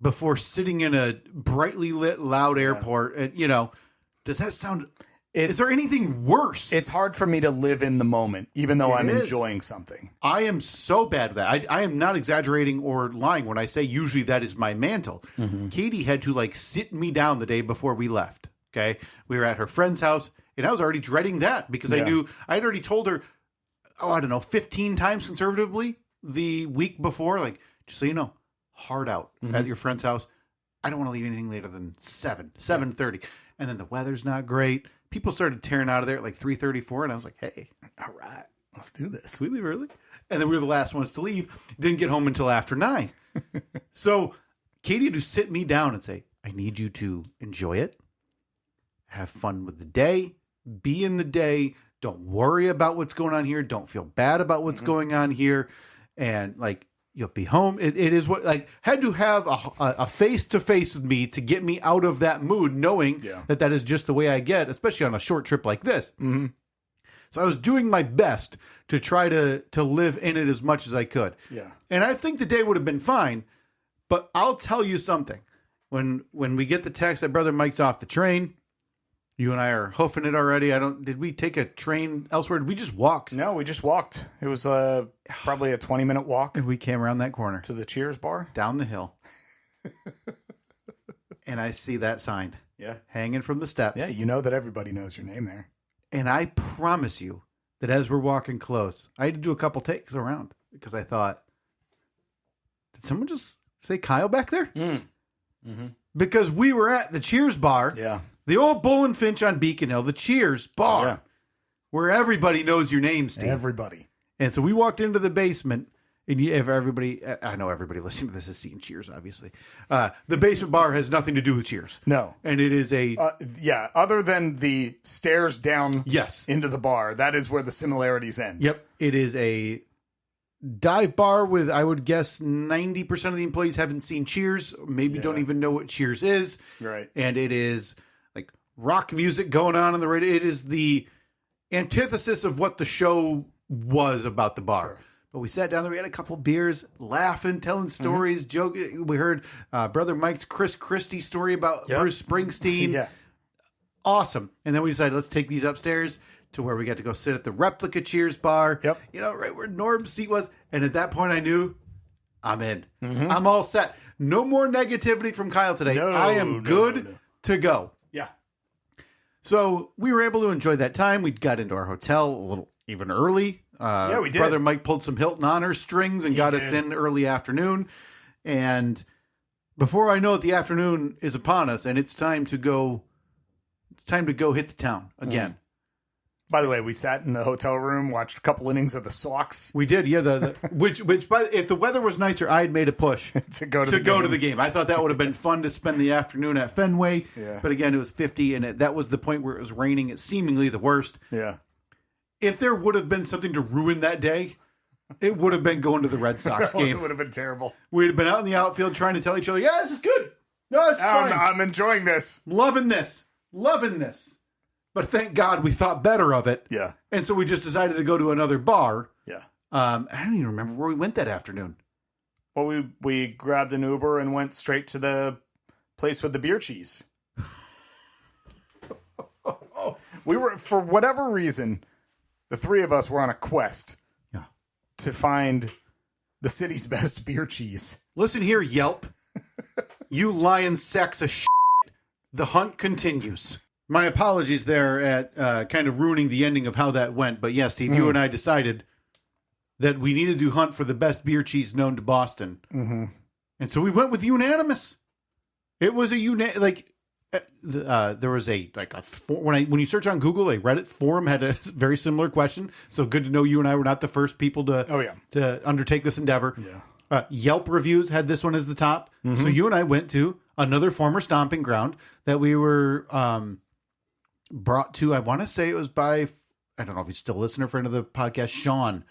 Speaker 2: before sitting in a brightly lit, loud airport, and, does that sound... Is there anything worse?
Speaker 3: It's hard for me to live in the moment, even though I'm enjoying something.
Speaker 2: I am so bad at that. I am not exaggerating or lying when I say usually that is my mantle. Mm-hmm. Katie had to sit me down the day before we left. Okay. We were at her friend's house and I was already dreading that because I knew I had already told her, 15 times conservatively the week before, just so you know, hard out at your friend's house. I don't want to leave anything later than 7:30. And then the weather's not great. People started tearing out of there at 3:34, and I was like, hey.
Speaker 3: All right, let's do this.
Speaker 2: We leave early? And then we were the last ones to leave. Didn't get home until after 9. So Katie had to sit me down and say, I need you to enjoy it. Have fun with the day. Be in the day. Don't worry about what's going on here. Don't feel bad about what's going on here. And you'll be home. It is what had to have a face-to-face with me to get me out of that mood, knowing that is just the way I get, especially on a short trip like this. Mm-hmm. So I was doing my best to try to live in it as much as I could. Yeah. And I think the day would have been fine, but I'll tell you something. When we get the text that Brother Mike's off the train, you and I are hoofing it already. Did we take a train elsewhere? Did we just walk?
Speaker 3: No, we just walked. It was probably a 20-minute walk.
Speaker 2: And we came around that corner.
Speaker 3: To the Cheers bar?
Speaker 2: Down the hill. And I see that sign. Yeah. Hanging from the steps.
Speaker 3: Yeah, you know that everybody knows your name there.
Speaker 2: And I promise you that as we're walking close, I had to do a couple takes around because I thought, did someone just say Kyle back there? Mm-hmm. Because we were at the Cheers bar. Yeah. The old Bull and Finch on Beacon Hill, the Cheers bar, where everybody knows your name, Steve.
Speaker 3: Everybody.
Speaker 2: And so we walked into the basement, and if everybody, I know everybody listening to this has seen Cheers, obviously. The basement bar has nothing to do with Cheers.
Speaker 3: No.
Speaker 2: And it is
Speaker 3: other than the stairs down into the bar, that is where the similarities end.
Speaker 2: Yep. It is a dive bar with, I would guess, 90% of the employees haven't seen Cheers, maybe don't even know what Cheers is.
Speaker 3: Right.
Speaker 2: And it is rock music going on the radio. It is the antithesis of what the show was about the bar. Sure. But we sat down there, we had a couple beers, laughing, telling stories, joking. We heard Brother Mike's Chris Christie story about Bruce Springsteen. Yeah. Awesome. And then we decided, let's take these upstairs to where we got to go sit at the replica Cheers bar. Yep. Right where Norm's seat was. And at that point I knew I'm in. Mm-hmm. I'm all set. No more negativity from Kyle today. I am good to go.
Speaker 3: Yeah.
Speaker 2: So we were able to enjoy that time. We got into our hotel a little even early.
Speaker 3: Yeah, we did.
Speaker 2: Brother Mike pulled some Hilton Honor strings and got us in early afternoon. And before I know it, the afternoon is upon us, and it's time to go. It's time to go hit the town again.
Speaker 3: By the way, we sat in the hotel room, watched a couple innings of the Sox.
Speaker 2: We did, yeah. Which if the weather was nicer, I had made a push
Speaker 3: to go to the game.
Speaker 2: I thought that would have been fun to spend the afternoon at Fenway.
Speaker 3: Yeah.
Speaker 2: But again, it was 50, and that was the point where it was raining. It's seemingly the worst.
Speaker 3: Yeah.
Speaker 2: If there would have been something to ruin that day, it would have been going to the Red Sox game.
Speaker 3: It would have been terrible.
Speaker 2: We'd have been out in the outfield trying to tell each other, yeah, this is good. No, it's fine.
Speaker 3: I'm enjoying this.
Speaker 2: Loving this. But thank God we thought better of it.
Speaker 3: Yeah.
Speaker 2: And so we just decided to go to another bar.
Speaker 3: Yeah.
Speaker 2: I don't even remember where we went that afternoon.
Speaker 3: Well, we grabbed an Uber and went straight to the place with the beer cheese. We were, for whatever reason, the three of us were on a quest to find the city's best beer cheese.
Speaker 2: Listen here, Yelp. You lying sacks of shit. The hunt continues. My apologies there at kind of ruining the ending of how that went. But yes, Steve, you and I decided that we needed to hunt for the best beer cheese known to Boston.
Speaker 3: Mm-hmm.
Speaker 2: And so we went with unanimous. It was a there was when you search on Google, a Reddit forum had a very similar question. So good to know you and I were not the first people to undertake this endeavor.
Speaker 3: Yeah.
Speaker 2: Yelp reviews had this one as the top.
Speaker 3: Mm-hmm.
Speaker 2: So you and I went to another former stomping ground that we were brought to. I want to say it was by, I don't know if he's still a listener, friend of the podcast, Sean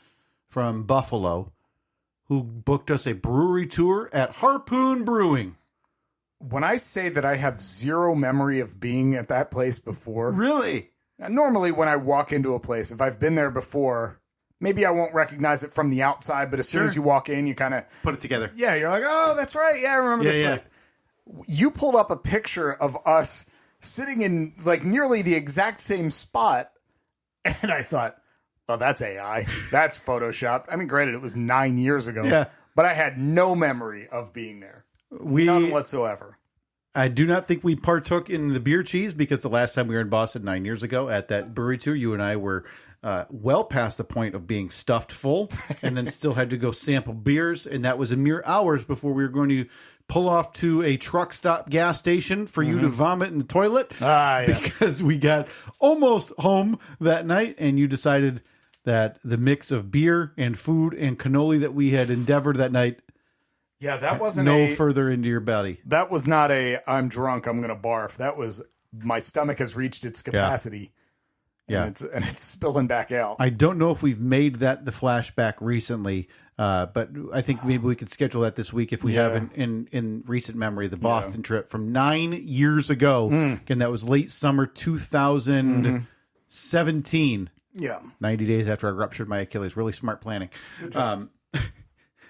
Speaker 2: from Buffalo, who booked us a brewery tour at Harpoon Brewing.
Speaker 3: When I say that I have zero memory of being at that place before.
Speaker 2: Really?
Speaker 3: Normally when I walk into a place, if I've been there before, maybe I won't recognize it from the outside, but as soon as you walk in, you kind of
Speaker 2: put it together.
Speaker 3: Yeah, you're like, oh, that's right. Yeah, I remember this place. You pulled up a picture of us sitting in like nearly the exact same spot, and I thought, oh, that's AI. That's Photoshopped. I mean, granted, it was 9 years ago, but I had no memory of being there. None whatsoever.
Speaker 2: I do not think we partook in the beer cheese because the last time we were in Boston 9 years ago at that brewery tour, you and I were well past the point of being stuffed full and then still had to go sample beers. And that was a mere hours before we were going to pull off to a truck stop gas station for you to vomit in the toilet. Because we got almost home that night and you decided that the mix of beer and food and cannoli that we had endeavored that night.
Speaker 3: Yeah, that wasn't
Speaker 2: further into your belly.
Speaker 3: That was not I'm drunk, I'm going to barf. That was my stomach has reached its capacity.
Speaker 2: Yeah.
Speaker 3: And it's spilling back out.
Speaker 2: I don't know if we've made that the flashback recently, but I think maybe we could schedule that this week if we have in recent memory the Boston trip from 9 years ago. Again, that was late summer 2017.
Speaker 3: Yeah.
Speaker 2: 90 days after I ruptured my Achilles. Really smart planning.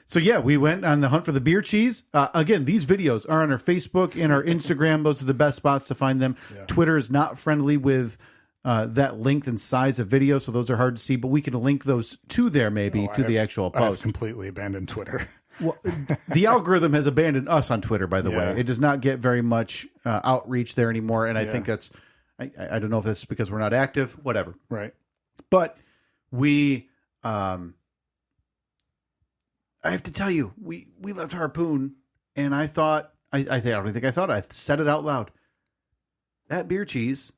Speaker 2: So, yeah, we went on the hunt for the beer cheese. Again, these videos are on our Facebook and our Instagram. Those are the best spots to find them. Yeah. Twitter is not friendly with that length and size of video, so those are hard to see. But we can link those to there maybe the actual post.
Speaker 3: I've completely abandoned Twitter.
Speaker 2: Well, the algorithm has abandoned us on Twitter, by the way. It does not get very much outreach there anymore. And I think that's, I don't know if that's because we're not active, whatever.
Speaker 3: Right.
Speaker 2: But we... I have to tell you, we left Harpoon, and I thought, I don't think I thought, I said it out loud. That beer cheese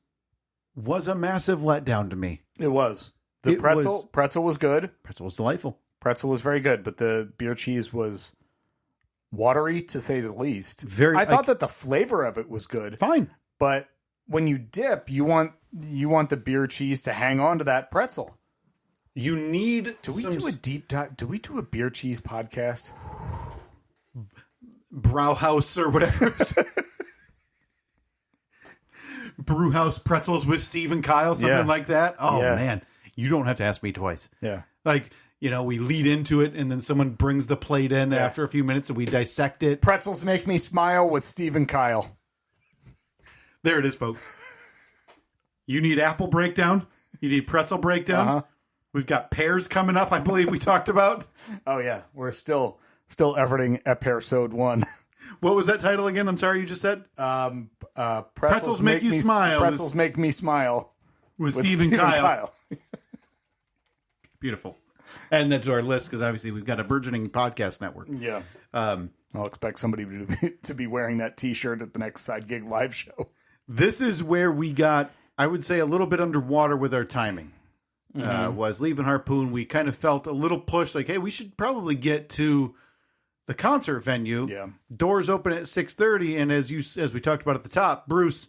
Speaker 2: was a massive letdown to me.
Speaker 3: It was. The pretzel was good.
Speaker 2: Pretzel was delightful.
Speaker 3: Pretzel was very good, but the beer cheese was watery, to say the least.
Speaker 2: I
Speaker 3: thought that the flavor of it was good.
Speaker 2: Fine.
Speaker 3: But when you dip, you want the beer cheese to hang on to that pretzel.
Speaker 2: You need.
Speaker 3: Do we do a deep dive? Do we do a beer cheese podcast?
Speaker 2: Brauhaus or whatever. Brewhouse pretzels with Steve and Kyle, something like that. Oh man, you don't have to ask me twice.
Speaker 3: Yeah,
Speaker 2: like we lead into it, and then someone brings the plate in after a few minutes, and we dissect it.
Speaker 3: Pretzels make me smile with Steve and Kyle.
Speaker 2: There it is, folks. You need apple breakdown. You need pretzel breakdown. We've got pears coming up, I believe we talked about.
Speaker 3: Oh, yeah. We're still efforting episode 1.
Speaker 2: What was that title again? I'm sorry, you just said?
Speaker 3: Pretzels
Speaker 2: Make You Smile.
Speaker 3: Pretzels Make Me Smile.
Speaker 2: With Steve and Kyle. Beautiful. And that's our list, because obviously we've got a burgeoning podcast network.
Speaker 3: Yeah. I'll expect somebody to be wearing that T-shirt at the next Side Gig live show.
Speaker 2: This is where we got, I would say, a little bit underwater with our timing. Was leaving Harpoon, we kind of felt a little push, like, hey, we should probably get to the concert venue.
Speaker 3: Yeah.
Speaker 2: Doors open at 6:30, and as we talked about at the top, Bruce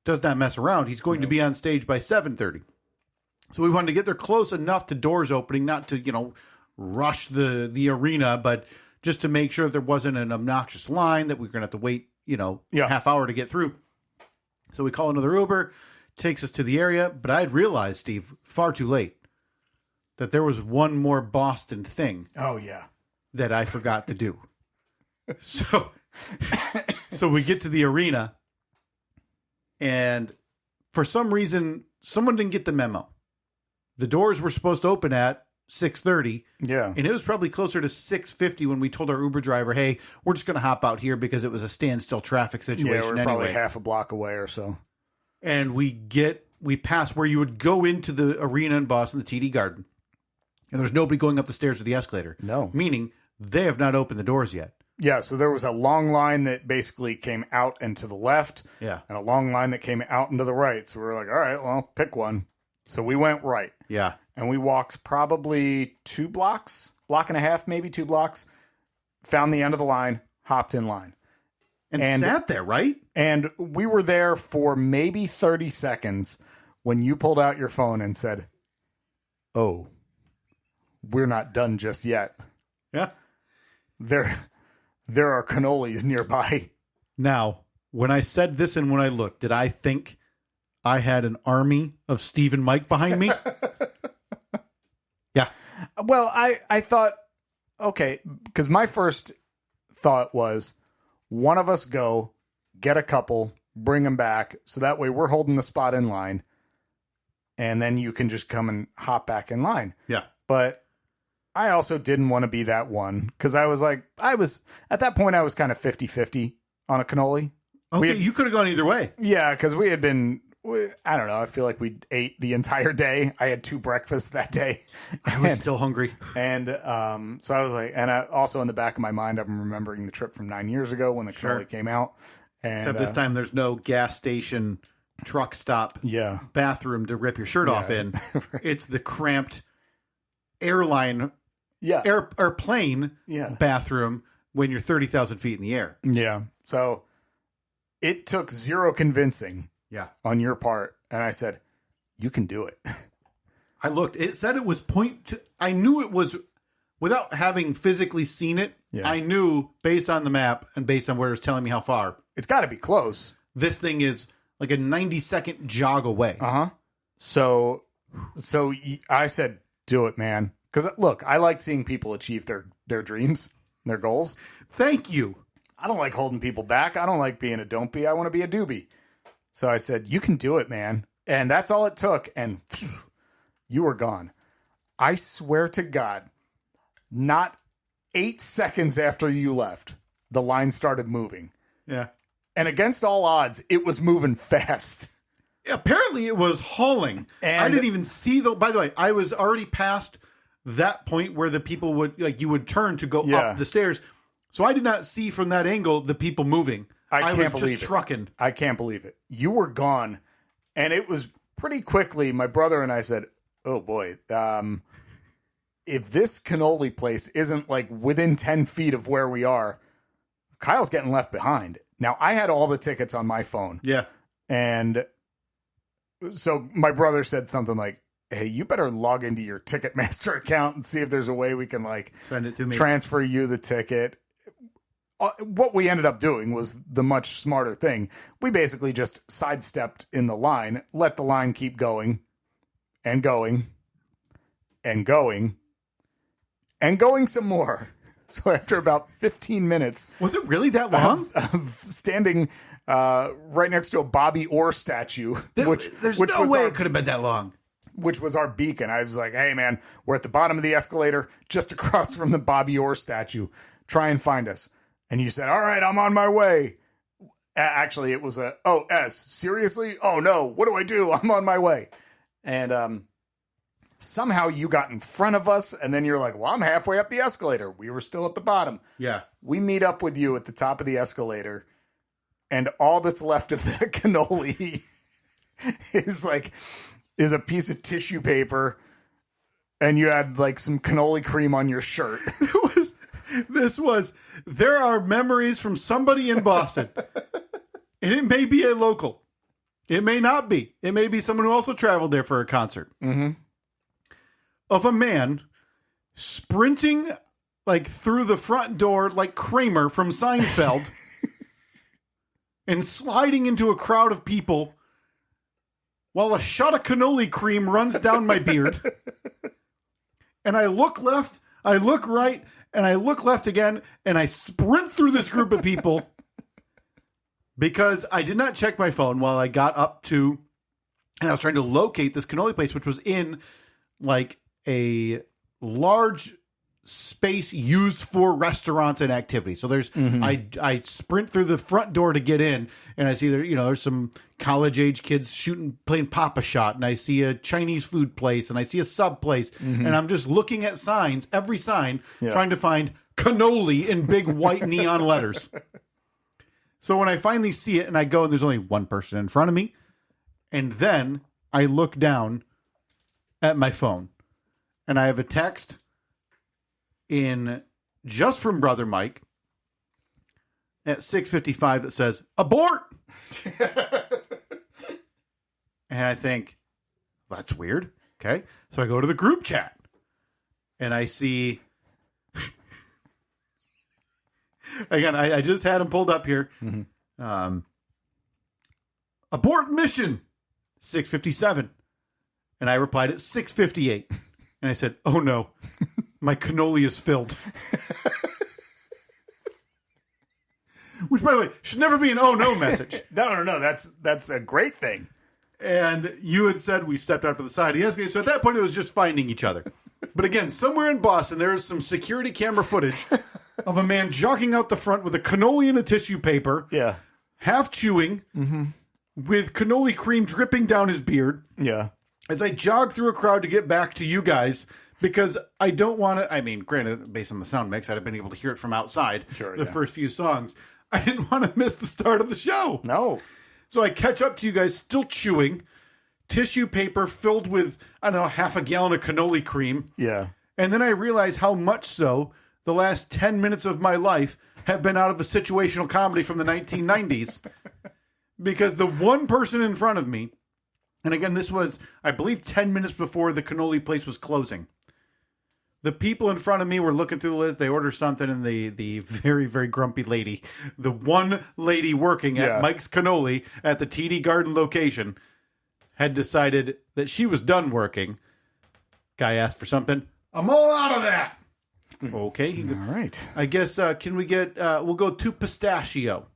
Speaker 2: does not mess around. He's going to be on stage by 7:30. So we wanted to get there close enough to doors opening, not to, rush the arena, but just to make sure there wasn't an obnoxious line that we were going to have to wait, half hour to get through. So we call another Uber, takes us to the area, but I had realized, Steve, far too late, that there was one more Boston thing.
Speaker 3: Oh, yeah.
Speaker 2: That I forgot to do. So we get to the arena, and for some reason, someone didn't get the memo. The doors were supposed to open at 6:30.
Speaker 3: Yeah.
Speaker 2: And it was probably closer to 6:50 when we told our Uber driver, hey, we're just going to hop out here because it was a standstill traffic situation
Speaker 3: we're
Speaker 2: anyway.
Speaker 3: Probably half a block away or so.
Speaker 2: And we pass where you would go into the arena in Boston, the TD Garden. And there's nobody going up the stairs with the escalator.
Speaker 3: No.
Speaker 2: Meaning they have not opened the doors yet.
Speaker 3: Yeah, so there was a long line that basically came out and to the left.
Speaker 2: Yeah.
Speaker 3: And a long line that came out and to the right. So we were like, all right, well, pick one. So we went right.
Speaker 2: Yeah.
Speaker 3: And we walked probably 2 blocks, block and a half, maybe 2 blocks, found the end of the line, hopped in line.
Speaker 2: And sat there, right?
Speaker 3: And we were there for maybe 30 seconds when you pulled out your phone and said, oh, we're not done just yet.
Speaker 2: Yeah.
Speaker 3: There are cannolis nearby.
Speaker 2: Now, when I said this and when I looked, did I think I had an army of Steve and Mike behind me? Yeah.
Speaker 3: Well, I thought, okay, because my first thought was one of us go, get a couple, bring them back, so that way we're holding the spot in line, and then you can just come and hop back in line.
Speaker 2: Yeah.
Speaker 3: But I also didn't want to be that one, because at that point, I was kind of 50-50 on a cannoli.
Speaker 2: Okay, you could have gone either way.
Speaker 3: Yeah, because I don't know, I feel like we ate the entire day. I had 2 breakfasts that day.
Speaker 2: I was still hungry.
Speaker 3: And so I was like, and also in the back of my mind, I'm remembering the trip from 9 years ago when the cannoli came out. And,
Speaker 2: except this time there's no gas station, truck stop, bathroom to rip your shirt off in. It's the cramped airplane bathroom when you're 30,000 feet in the air.
Speaker 3: Yeah. So it took 0 convincing.
Speaker 2: Yeah.
Speaker 3: On your part. And I said, you can do it.
Speaker 2: I looked. It said it was I knew it was, without having physically seen it, I knew based on the map and based on where it was telling me how far.
Speaker 3: It's got to be close.
Speaker 2: This thing is like a 90-second jog away.
Speaker 3: Uh-huh. So I said, do it, man. Because, look, I like seeing people achieve their dreams, their goals.
Speaker 2: Thank you.
Speaker 3: I don't like holding people back. I don't like being a don't be. I want to be a doobie. So I said, you can do it, man. And that's all it took. And you were gone. I swear to God, not 8 seconds after you left, the line started moving.
Speaker 2: Yeah.
Speaker 3: And against all odds, it was moving fast.
Speaker 2: Apparently it was hauling. And I didn't even see by the way, I was already past that point where the people would, you would turn to go up the stairs. So I did not see from that angle the people moving. I was just trucking.
Speaker 3: I can't believe it. You were gone. And it was pretty quickly, my brother and I said, oh boy, if this cannoli place isn't like within 10 feet of where we are, Kyle's getting left behind. Now, I had all the tickets on my phone.
Speaker 2: Yeah.
Speaker 3: And so my brother said something like, hey, you better log into your Ticketmaster account and see if there's a way we can
Speaker 2: send it to me,
Speaker 3: transfer you the ticket. What we ended up doing was the much smarter thing. We basically just sidestepped in the line, let the line keep going and going and going and going some more. So after about 15 minutes...
Speaker 2: Was it really that long?
Speaker 3: Of standing right next to a Bobby Orr statue.
Speaker 2: There's no way it could have been that long.
Speaker 3: Which was our beacon. I was like, hey, man, we're at the bottom of the escalator, just across from the Bobby Orr statue. Try and find us. And you said, all right, I'm on my way. Actually, it was a, oh, S, seriously? Oh, no, what do I do? I'm on my way. And somehow you got in front of us, and then you're like, well, I'm halfway up the escalator. We were still at the bottom.
Speaker 2: Yeah.
Speaker 3: We meet up with you at the top of the escalator, and all that's left of the cannoli is a piece of tissue paper, and you had like some cannoli cream on your shirt.
Speaker 2: There are memories from somebody in Boston, and it may be a local. It may not be. It may be someone who also traveled there for a concert.
Speaker 3: Mm-hmm.
Speaker 2: Of a man sprinting like through the front door like Kramer from Seinfeld and sliding into a crowd of people while a shot of cannoli cream runs down my beard. And I look left, I look right, and I look left again, and I sprint through this group of people because I did not check my phone while I got up to, and I was trying to locate this cannoli place, which was in like a large space used for restaurants and activities. So there's, I sprint through the front door to get in, and I see there's some college age kids playing Pop-A-Shot, and I see a Chinese food place, and I see a sub place, and I'm just looking at signs, every sign, trying to find cannoli in big white neon letters. So when I finally see it and I go, and there's only one person in front of me, and then I look down at my phone, and I have a text in just from Brother Mike at 6:55 that says, abort! And I think, that's weird. Okay. So I go to the group chat and I see, again, I just had him pulled up here. Abort mission, 6:57. And I replied at 6:58. And I said, oh no, my cannoli is filled. Which, by the way, should never be an oh no message.
Speaker 3: No. That's a great thing.
Speaker 2: And you had said we stepped out to the side of the escalator. So at that point, it was just finding each other. But again, somewhere in Boston, there is some security camera footage of a man jogging out the front with a cannoli and a tissue paper.
Speaker 3: Yeah.
Speaker 2: Half chewing with cannoli cream dripping down his beard.
Speaker 3: Yeah.
Speaker 2: As I jog through a crowd to get back to you guys, because I don't want to, I mean, granted, based on the sound mix, I'd have been able to hear it from outside the first few songs. I didn't want to miss the start of the show.
Speaker 3: No.
Speaker 2: So I catch up to you guys still chewing, tissue paper filled with, I don't know, half a gallon of cannoli cream.
Speaker 3: Yeah.
Speaker 2: And then I realize how much so the last 10 minutes of my life have been out of a situational comedy from the 1990s. Because the one person in front of me, and again, this was, I believe, 10 minutes before the cannoli place was closing. The people in front of me were looking through the list. They ordered something, and the very, very grumpy lady, the one lady working at Mike's Cannoli at the TD Garden location, had decided that she was done working. Guy asked for something. I'm all out of that. Okay.
Speaker 3: All right.
Speaker 2: I guess, can we get, we'll go to pistachio.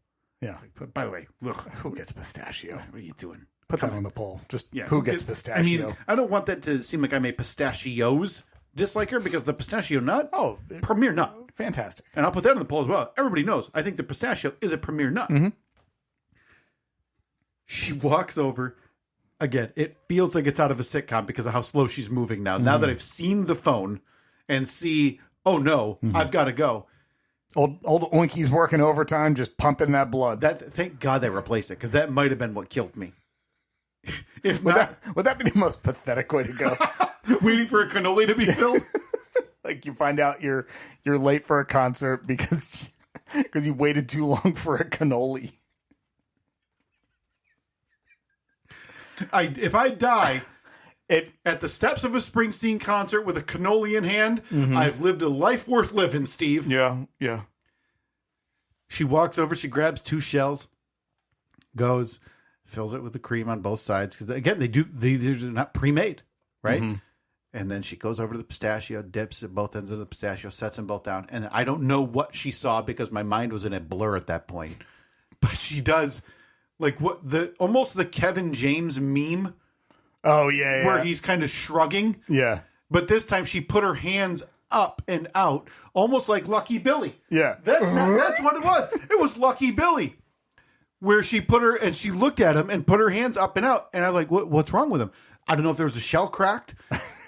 Speaker 3: Yeah.
Speaker 2: By the way,
Speaker 3: Who gets pistachio?
Speaker 2: what are you doing?
Speaker 3: Put that on the poll. Just
Speaker 2: Yeah,
Speaker 3: who gets pistachio?
Speaker 2: I mean, I don't want that to seem like I'm a pistachios disliker, because the pistachio nut, premier nut.
Speaker 3: Fantastic.
Speaker 2: And I'll put that in the poll as well. Everybody knows, I think the pistachio is a premier nut. She walks over. Again, it feels like it's out of a sitcom because of how slow she's moving now. Now that I've seen the phone and see, oh no, I've got to go.
Speaker 3: Old Oinky's working overtime, just pumping that blood.
Speaker 2: Thank God they replaced it, because that might have been what killed me. If
Speaker 3: would
Speaker 2: not,
Speaker 3: would that be the most pathetic way to go?
Speaker 2: waiting for a cannoli to be filled.
Speaker 3: Like you find out you're late for a concert because you waited too long for a cannoli.
Speaker 2: If I die at the steps of a Springsteen concert with a cannoli in hand, I've lived a life worth living, Steve.
Speaker 3: Yeah.
Speaker 2: She walks over, she grabs 2 shells, goes, fills it with the cream on both sides, because again, they're not pre-made, right? And then she goes over to the pistachio, dips at both ends of the pistachio, sets them both down. And I don't know what she saw, because my mind was in a blur at that point. But she does, like, almost the Kevin James meme.
Speaker 3: Oh, yeah.
Speaker 2: Where he's kind of shrugging.
Speaker 3: Yeah.
Speaker 2: But this time she put her hands up and out, almost like Lucky Billy.
Speaker 3: Yeah.
Speaker 2: That's what it was. It was Lucky Billy. Where she she looked at him and put her hands up and out. And I'm like, what's wrong with him? I don't know if there was a shell cracked.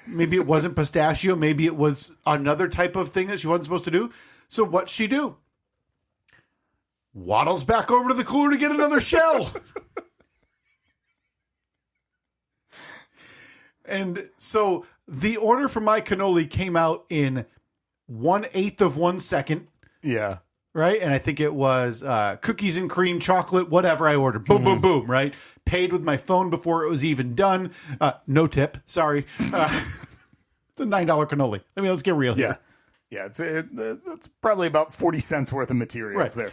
Speaker 2: Maybe it wasn't pistachio. Maybe it was another type of thing that she wasn't supposed to do. So what'd she do? Waddles back over to the cooler to get another shell. And so the order for my cannoli came out in 1/8 of 1 second.
Speaker 3: Yeah.
Speaker 2: Right? And I think it was cookies and cream, chocolate, whatever I ordered. Boom, boom, boom, right? Paid with my phone before it was even done. No tip. Sorry. It's a $9 cannoli. I mean, let's get real here.
Speaker 3: Yeah. It's probably about 40 cents worth of materials there.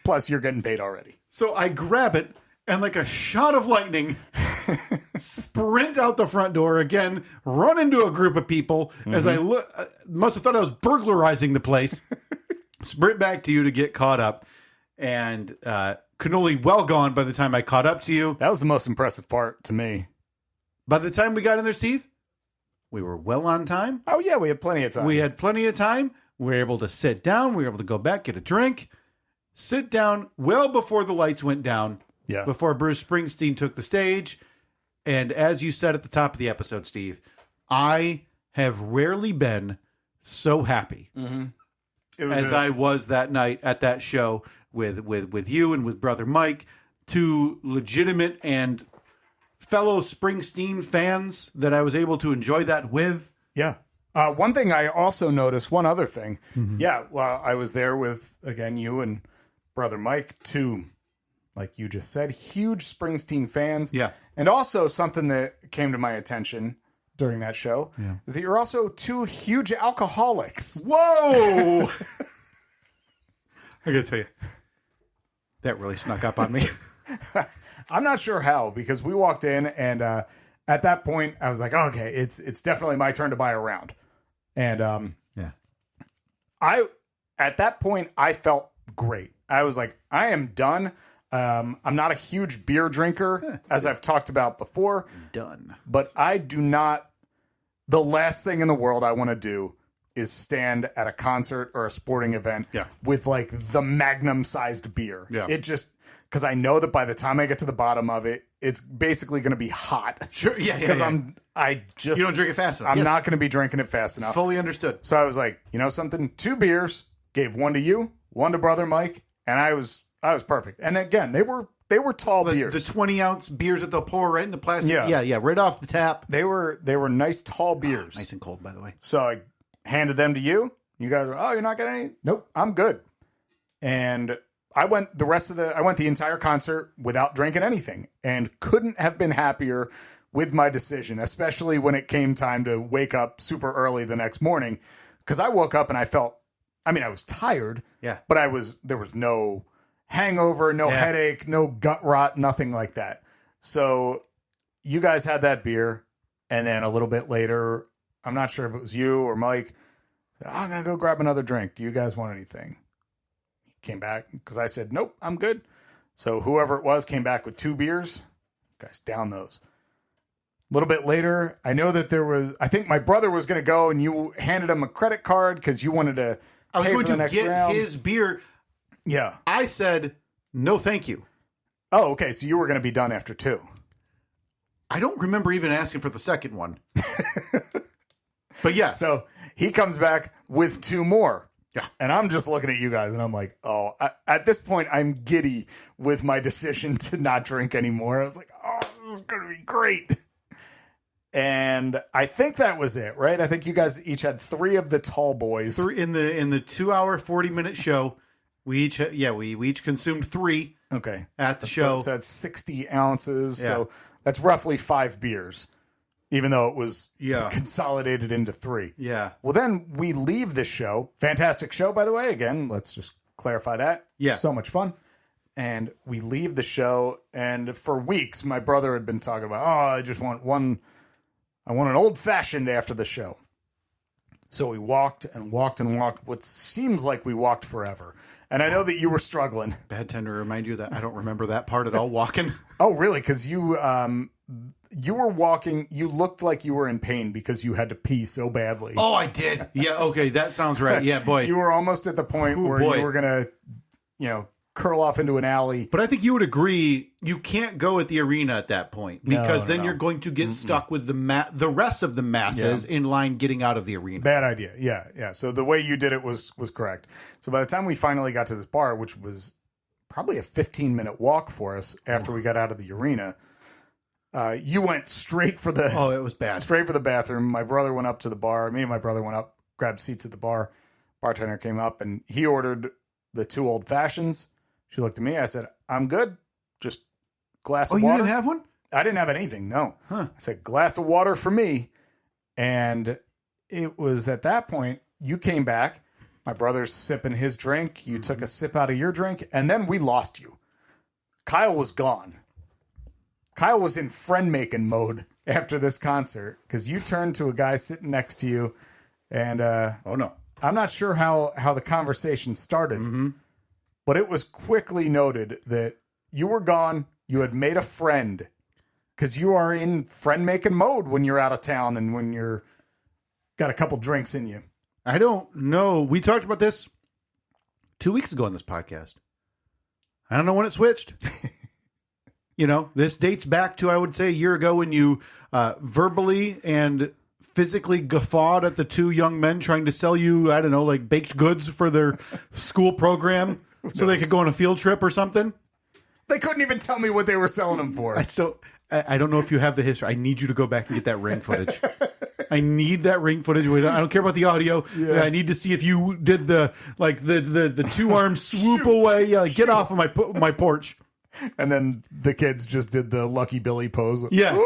Speaker 3: Plus, you're getting paid already.
Speaker 2: So I grab it and like a shot of lightning, sprint out the front door again, run into a group of people as I must have thought I was burglarizing the place. Sprint back to you to get caught up, and cannoli well gone by the time I caught up to you.
Speaker 3: That was the most impressive part to me.
Speaker 2: By the time we got in there, Steve, we were well on time.
Speaker 3: Oh, yeah, we had plenty of time.
Speaker 2: We had plenty of time. We were able to sit down. We were able to go back, get a drink, sit down well before the lights went down, before Bruce Springsteen took the stage. And as you said at the top of the episode, Steve, I have rarely been so happy. As I was that night at that show with you and with Brother Mike, two legitimate and fellow Springsteen fans that I was able to enjoy that with.
Speaker 3: Yeah. One thing I also noticed, one other thing. Yeah, well, I was there with, again, you and Brother Mike, two, like you just said, huge Springsteen fans.
Speaker 2: Yeah.
Speaker 3: And also something that came to my attention during that show is that you're also two huge alcoholics.
Speaker 2: Whoa! I gotta tell you, that really snuck up on me.
Speaker 3: I'm not sure how, because we walked in and at that point I was like, oh, okay, it's definitely my turn to buy a round. And at that point I felt great. I was like, I am done. I'm not a huge beer drinker, as I've talked about before.
Speaker 2: Done.
Speaker 3: But I do not. The last thing in the world I want to do is stand at a concert or a sporting event with like the magnum-sized beer.
Speaker 2: Yeah.
Speaker 3: It just, because I know that by the time I get to the bottom of it, it's basically going to be hot.
Speaker 2: Sure. Yeah.
Speaker 3: Because
Speaker 2: you don't drink it fast enough.
Speaker 3: I'm not going to be drinking it fast enough.
Speaker 2: Fully understood.
Speaker 3: So I was like, you know something? 2 beers. Gave one to you, one to Brother Mike, and I was perfect. And again, they were tall beers.
Speaker 2: The 20-ounce beers that they'll pour right in the plastic.
Speaker 3: Yeah,
Speaker 2: right off the tap.
Speaker 3: They were nice tall beers.
Speaker 2: Nice and cold, by the way.
Speaker 3: So I handed them to you. You guys were, oh, you're not getting any? Nope, I'm good. And I went the entire concert without drinking anything and couldn't have been happier with my decision, especially when it came time to wake up super early the next morning. Because I woke up and I was tired, but there was no hangover, no headache, no gut rot, nothing like that. So you guys had that beer, and then a little bit later, I'm not sure if it was you or Mike, said, I'm going to go grab another drink. Do you guys want anything? He came back because I said, nope, I'm good. So whoever it was came back with 2 beers. Guys, down those. A little bit later, I know that I think my brother was going to go, and you handed him a credit card because you wanted to pay for the next round.
Speaker 2: I was going to get his beer.
Speaker 3: Yeah.
Speaker 2: I said, no, thank you.
Speaker 3: Oh, okay. So you were going to be done after 2.
Speaker 2: I don't remember even asking for the second one. But yeah.
Speaker 3: So he comes back with 2 more.
Speaker 2: Yeah.
Speaker 3: And I'm just looking at you guys and I'm like, oh, at this point, I'm giddy with my decision to not drink anymore. I was like, oh, this is going to be great. And I think that was it, right? I think you guys each had 3 of the tall boys.
Speaker 2: 3 in the 2-hour, 40-minute show. We each consumed 3.
Speaker 3: Okay.
Speaker 2: At the show.
Speaker 3: So that's 60 ounces. Yeah. So that's roughly 5 beers, even though it was consolidated into 3.
Speaker 2: Yeah.
Speaker 3: Well, then we leave this show. Fantastic show, by the way. Again, let's just clarify that.
Speaker 2: Yeah.
Speaker 3: So much fun. And we leave the show. And for weeks, my brother had been talking about, I just want one. I want an old-fashioned after the show. So we walked and walked and walked. What seems like we walked forever. And I know that you were struggling.
Speaker 2: Bad time to remind you that I don't remember that part at all, walking.
Speaker 3: Oh, really? Because you were walking. You looked like you were in pain because you had to pee so badly.
Speaker 2: Oh, I did. Yeah, okay, that sounds right. Yeah, boy.
Speaker 3: You were almost at the point where you were going to, curl off into an alley.
Speaker 2: But I think you would agree you can't go at the arena at that point because then you're going to get stuck with the rest of the masses in line getting out of the arena.
Speaker 3: Bad idea. Yeah. So the way you did it was correct. So by the time we finally got to this bar, which was probably a 15-minute walk for us after we got out of the arena, you went straight for the
Speaker 2: it was bad.
Speaker 3: Straight for the bathroom. My brother went up to the bar. Me and my brother went up, grabbed seats at the bar. Bartender came up and he ordered the 2 old fashions. She looked at me. I said, "I'm good. Just glass of water."
Speaker 2: Oh, you didn't have one?
Speaker 3: I didn't have anything, no.
Speaker 2: Huh.
Speaker 3: I said, "Glass of water for me." And it was at that point, you came back. My brother's sipping his drink. You took a sip out of your drink. And then we lost you. Kyle was gone. Kyle was in friend-making mode after this concert because you turned to a guy sitting next to you. And
Speaker 2: oh, no.
Speaker 3: I'm not sure how the conversation started. But it was quickly noted that you were gone. You had made a friend because you are in friend-making mode when you're out of town and when you're got a couple drinks in you.
Speaker 2: I don't know. We talked about this 2 weeks ago on this podcast. I don't know when it switched. This dates back to, I would say, a year ago when you verbally and physically guffawed at the 2 young men trying to sell you, I don't know, like baked goods for their school program. So they could go on a field trip or something?
Speaker 3: They couldn't even tell me what they were selling them for.
Speaker 2: I don't know if you have the history. I need you to go back and get that ring footage. I need that ring footage. I don't care about the audio. Yeah. I need to see if you did the 2-arm swoop away. Yeah, like, get off of my porch.
Speaker 3: And then the kids just did the Lucky Billy pose.
Speaker 2: Yeah.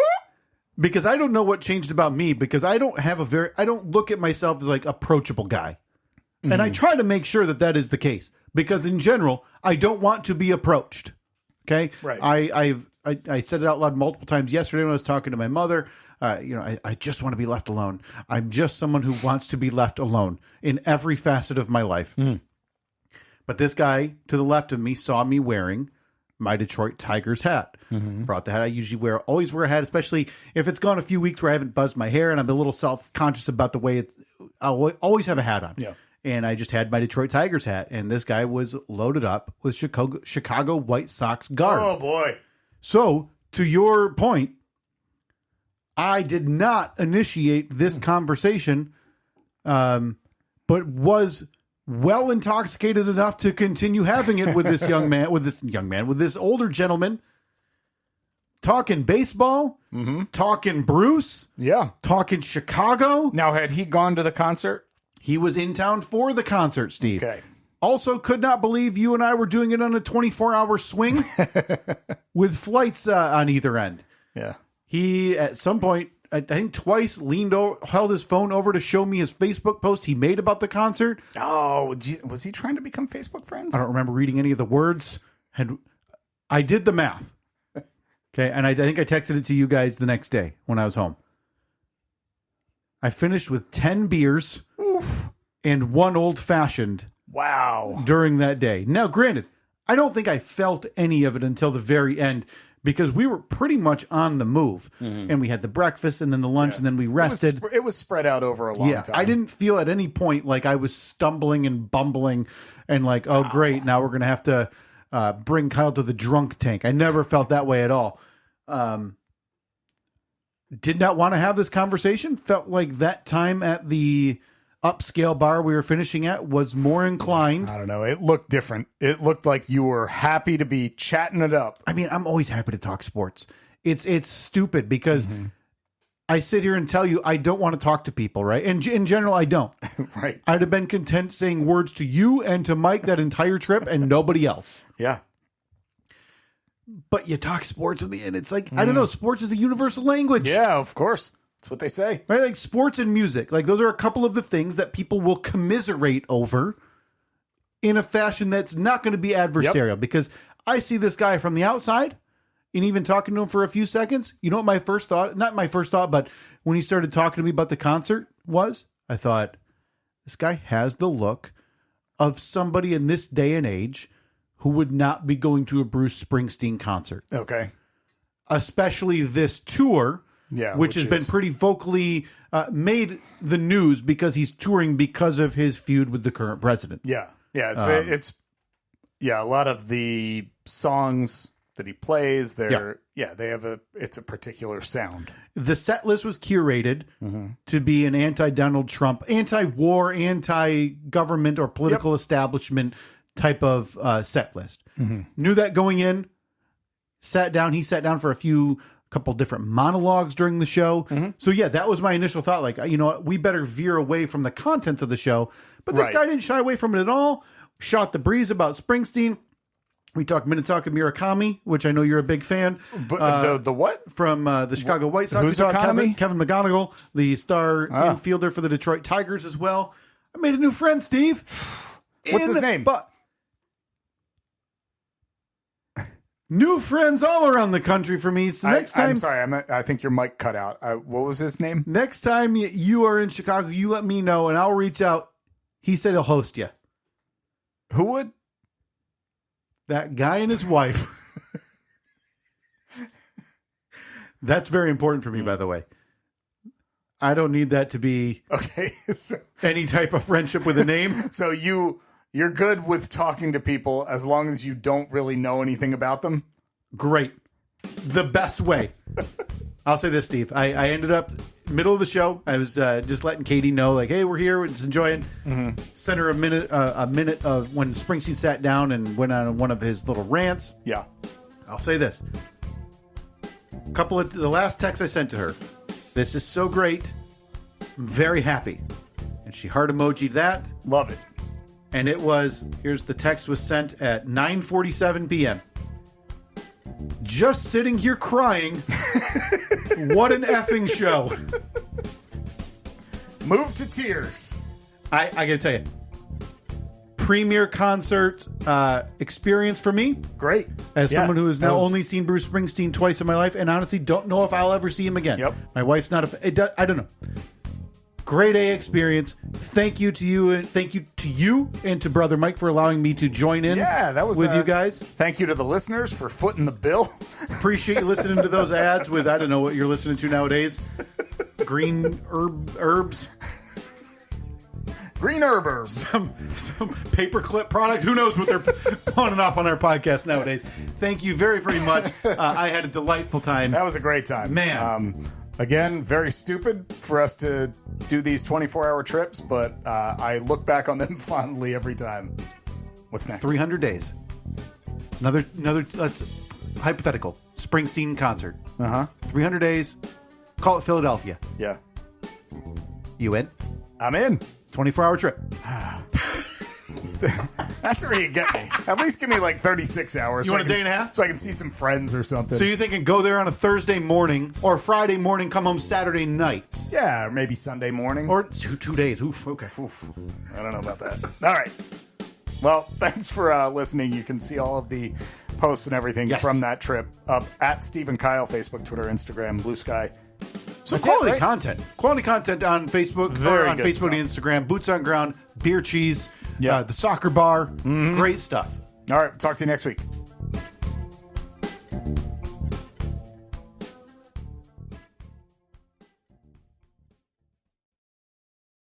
Speaker 2: Because I don't know what changed about me because I don't look at myself as like approachable guy. And I try to make sure that is the case. Because in general, I don't want to be approached. Okay,
Speaker 3: right.
Speaker 2: I said it out loud multiple times yesterday when I was talking to my mother. I just want to be left alone. I'm just someone who wants to be left alone in every facet of my life. But this guy to the left of me saw me wearing my Detroit Tigers hat. Brought the hat. I usually always wear a hat, especially if it's gone a few weeks where I haven't buzzed my hair and I'm a little self-conscious about the way I'll always have a hat on.
Speaker 3: Yeah.
Speaker 2: And I just had my Detroit Tigers hat, and this guy was loaded up with Chicago White Sox garb.
Speaker 3: Oh, boy.
Speaker 2: So, to your point, I did not initiate this conversation, but was well intoxicated enough to continue having it with this with this older gentleman, talking baseball, talking Bruce, talking Chicago.
Speaker 3: Now, had he gone to the concert?
Speaker 2: He was in town for the concert, Steve.
Speaker 3: Okay.
Speaker 2: Also, could not believe you and I were doing it on a 24-hour swing with flights on either end.
Speaker 3: Yeah.
Speaker 2: He, at some point, I think twice, held his phone over to show me his Facebook post he made about the concert.
Speaker 3: Oh, was he trying to become Facebook friends?
Speaker 2: I don't remember reading any of the words. And I did the math. Okay, and I think I texted it to you guys the next day when I was home. I finished with 10 beers and 1 old-fashioned.
Speaker 3: Wow.
Speaker 2: During that day. Now, granted, I don't think I felt any of it until the very end because we were pretty much on the move. And we had the breakfast and then the lunch and then we rested.
Speaker 3: It was spread out over a long time.
Speaker 2: I didn't feel at any point like I was stumbling and bumbling and like, oh, great, now we're going to have to bring Kyle to the drunk tank. I never felt that way at all. Did not want to have this conversation. Felt like that time at the upscale bar we were finishing at was more inclined.
Speaker 3: I don't know. It looked different. It looked like you were happy to be chatting it up.
Speaker 2: I mean, I'm always happy to talk sports. It's stupid because I sit here and tell you I don't want to talk to people, right? And in general, I don't.
Speaker 3: Right.
Speaker 2: I'd have been content saying words to you and to Mike that entire trip and nobody else.
Speaker 3: Yeah.
Speaker 2: But you talk sports with me and it's like, I don't know, sports is the universal language.
Speaker 3: Yeah, of course. That's what they say.
Speaker 2: Right? Like sports and music. Like those are a couple of the things that people will commiserate over in a fashion that's not going to be adversarial. Because I see this guy from the outside and even talking to him for a few seconds. You know what my first thought, not my first thought, but when he started talking to me about the concert was? I thought, this guy has the look of somebody in this day and age who would not be going to a Bruce Springsteen concert.
Speaker 3: Okay.
Speaker 2: Especially this tour, which has been pretty vocally made the news because he's touring because of his feud with the current president.
Speaker 3: Yeah. It's a lot of the songs that he plays, they have it's a particular sound.
Speaker 2: The set list was curated to be an anti-Donald Trump, anti-war, anti-government or political establishment type of set list. Knew that going in, sat down for a couple different monologues during the show. So yeah, that was my initial thought. Like, you know what, we better veer away from the content of the show. But this guy didn't shy away from it at all. Shot the breeze about Springsteen. We talked Minnetonka Murakami, which I know you're a big fan.
Speaker 3: But the what?
Speaker 2: From the Chicago White Sox.
Speaker 3: Who's
Speaker 2: we talked
Speaker 3: Kevin
Speaker 2: McGonigal, the star infielder for the Detroit Tigers as well. I made a new friend, Steve.
Speaker 3: What's his name?
Speaker 2: New friends all around the country for me. So next time,
Speaker 3: I'm sorry, I think your mic cut out. What was his name?
Speaker 2: Next time you are in Chicago, you let me know and I'll reach out. He said he'll host you.
Speaker 3: Who would?
Speaker 2: That guy and his wife. That's very important for me, by the way. I don't need that to be any type of friendship with a name.
Speaker 3: So you're good with talking to people as long as you don't really know anything about them?
Speaker 2: Great. The best way. I'll say this, Steve. I ended up middle of the show. I was just letting Katie know, like, hey, we're here. We're just enjoying. Sent her a minute of when Springsteen sat down and went on one of his little rants.
Speaker 3: Yeah.
Speaker 2: I'll say this. The last text I sent to her. This is so great. I'm very happy. And she heart emojied that.
Speaker 3: Love it.
Speaker 2: And it was, the text was sent at 9:47 p.m. Just sitting here crying. What an effing show.
Speaker 3: Move to tears.
Speaker 2: I gotta tell you. Premier concert experience for me.
Speaker 3: Great.
Speaker 2: As someone who has now only seen Bruce Springsteen twice in my life and honestly don't know if I'll ever see him again.
Speaker 3: Yep.
Speaker 2: My wife's not I don't know. Great A experience. Thank you to you and to Brother Mike for allowing me to join in with you guys.
Speaker 3: Thank you to the listeners for footing the bill.
Speaker 2: Appreciate you listening to those ads with, I don't know what you're listening to nowadays. Green herbs.
Speaker 3: Green herbs.
Speaker 2: Some paperclip product. Who knows what they're pawning off on our podcast nowadays. Thank you very, very much. I had a delightful time.
Speaker 3: That was a great time.
Speaker 2: Man.
Speaker 3: Again, very stupid for us to do these 24-hour trips, but I look back on them fondly every time. What's next?
Speaker 2: 300 days. Another. That's hypothetical. Springsteen concert. 300 days. Call it Philadelphia.
Speaker 3: Yeah.
Speaker 2: You in?
Speaker 3: I'm in.
Speaker 2: 24-hour trip.
Speaker 3: That's where you get me. At least give me like 36 hours.
Speaker 2: You want a day and a half?
Speaker 3: So I can see some friends or something.
Speaker 2: So you're thinking go there on a Thursday morning or Friday morning, come home Saturday night?
Speaker 3: Yeah, or maybe Sunday morning.
Speaker 2: Or 2 days. Oof, okay. Oof.
Speaker 3: I don't know about that. All right. Well, thanks for listening. You can see all of the posts and everything from that trip up at Steve and Kyle, Facebook, Twitter, Instagram, Blue Sky.
Speaker 2: So quality content. Quality content on Facebook, and Instagram. Boots on ground, beer cheese, the soccer bar. Great stuff.
Speaker 3: All right. Talk to you next week.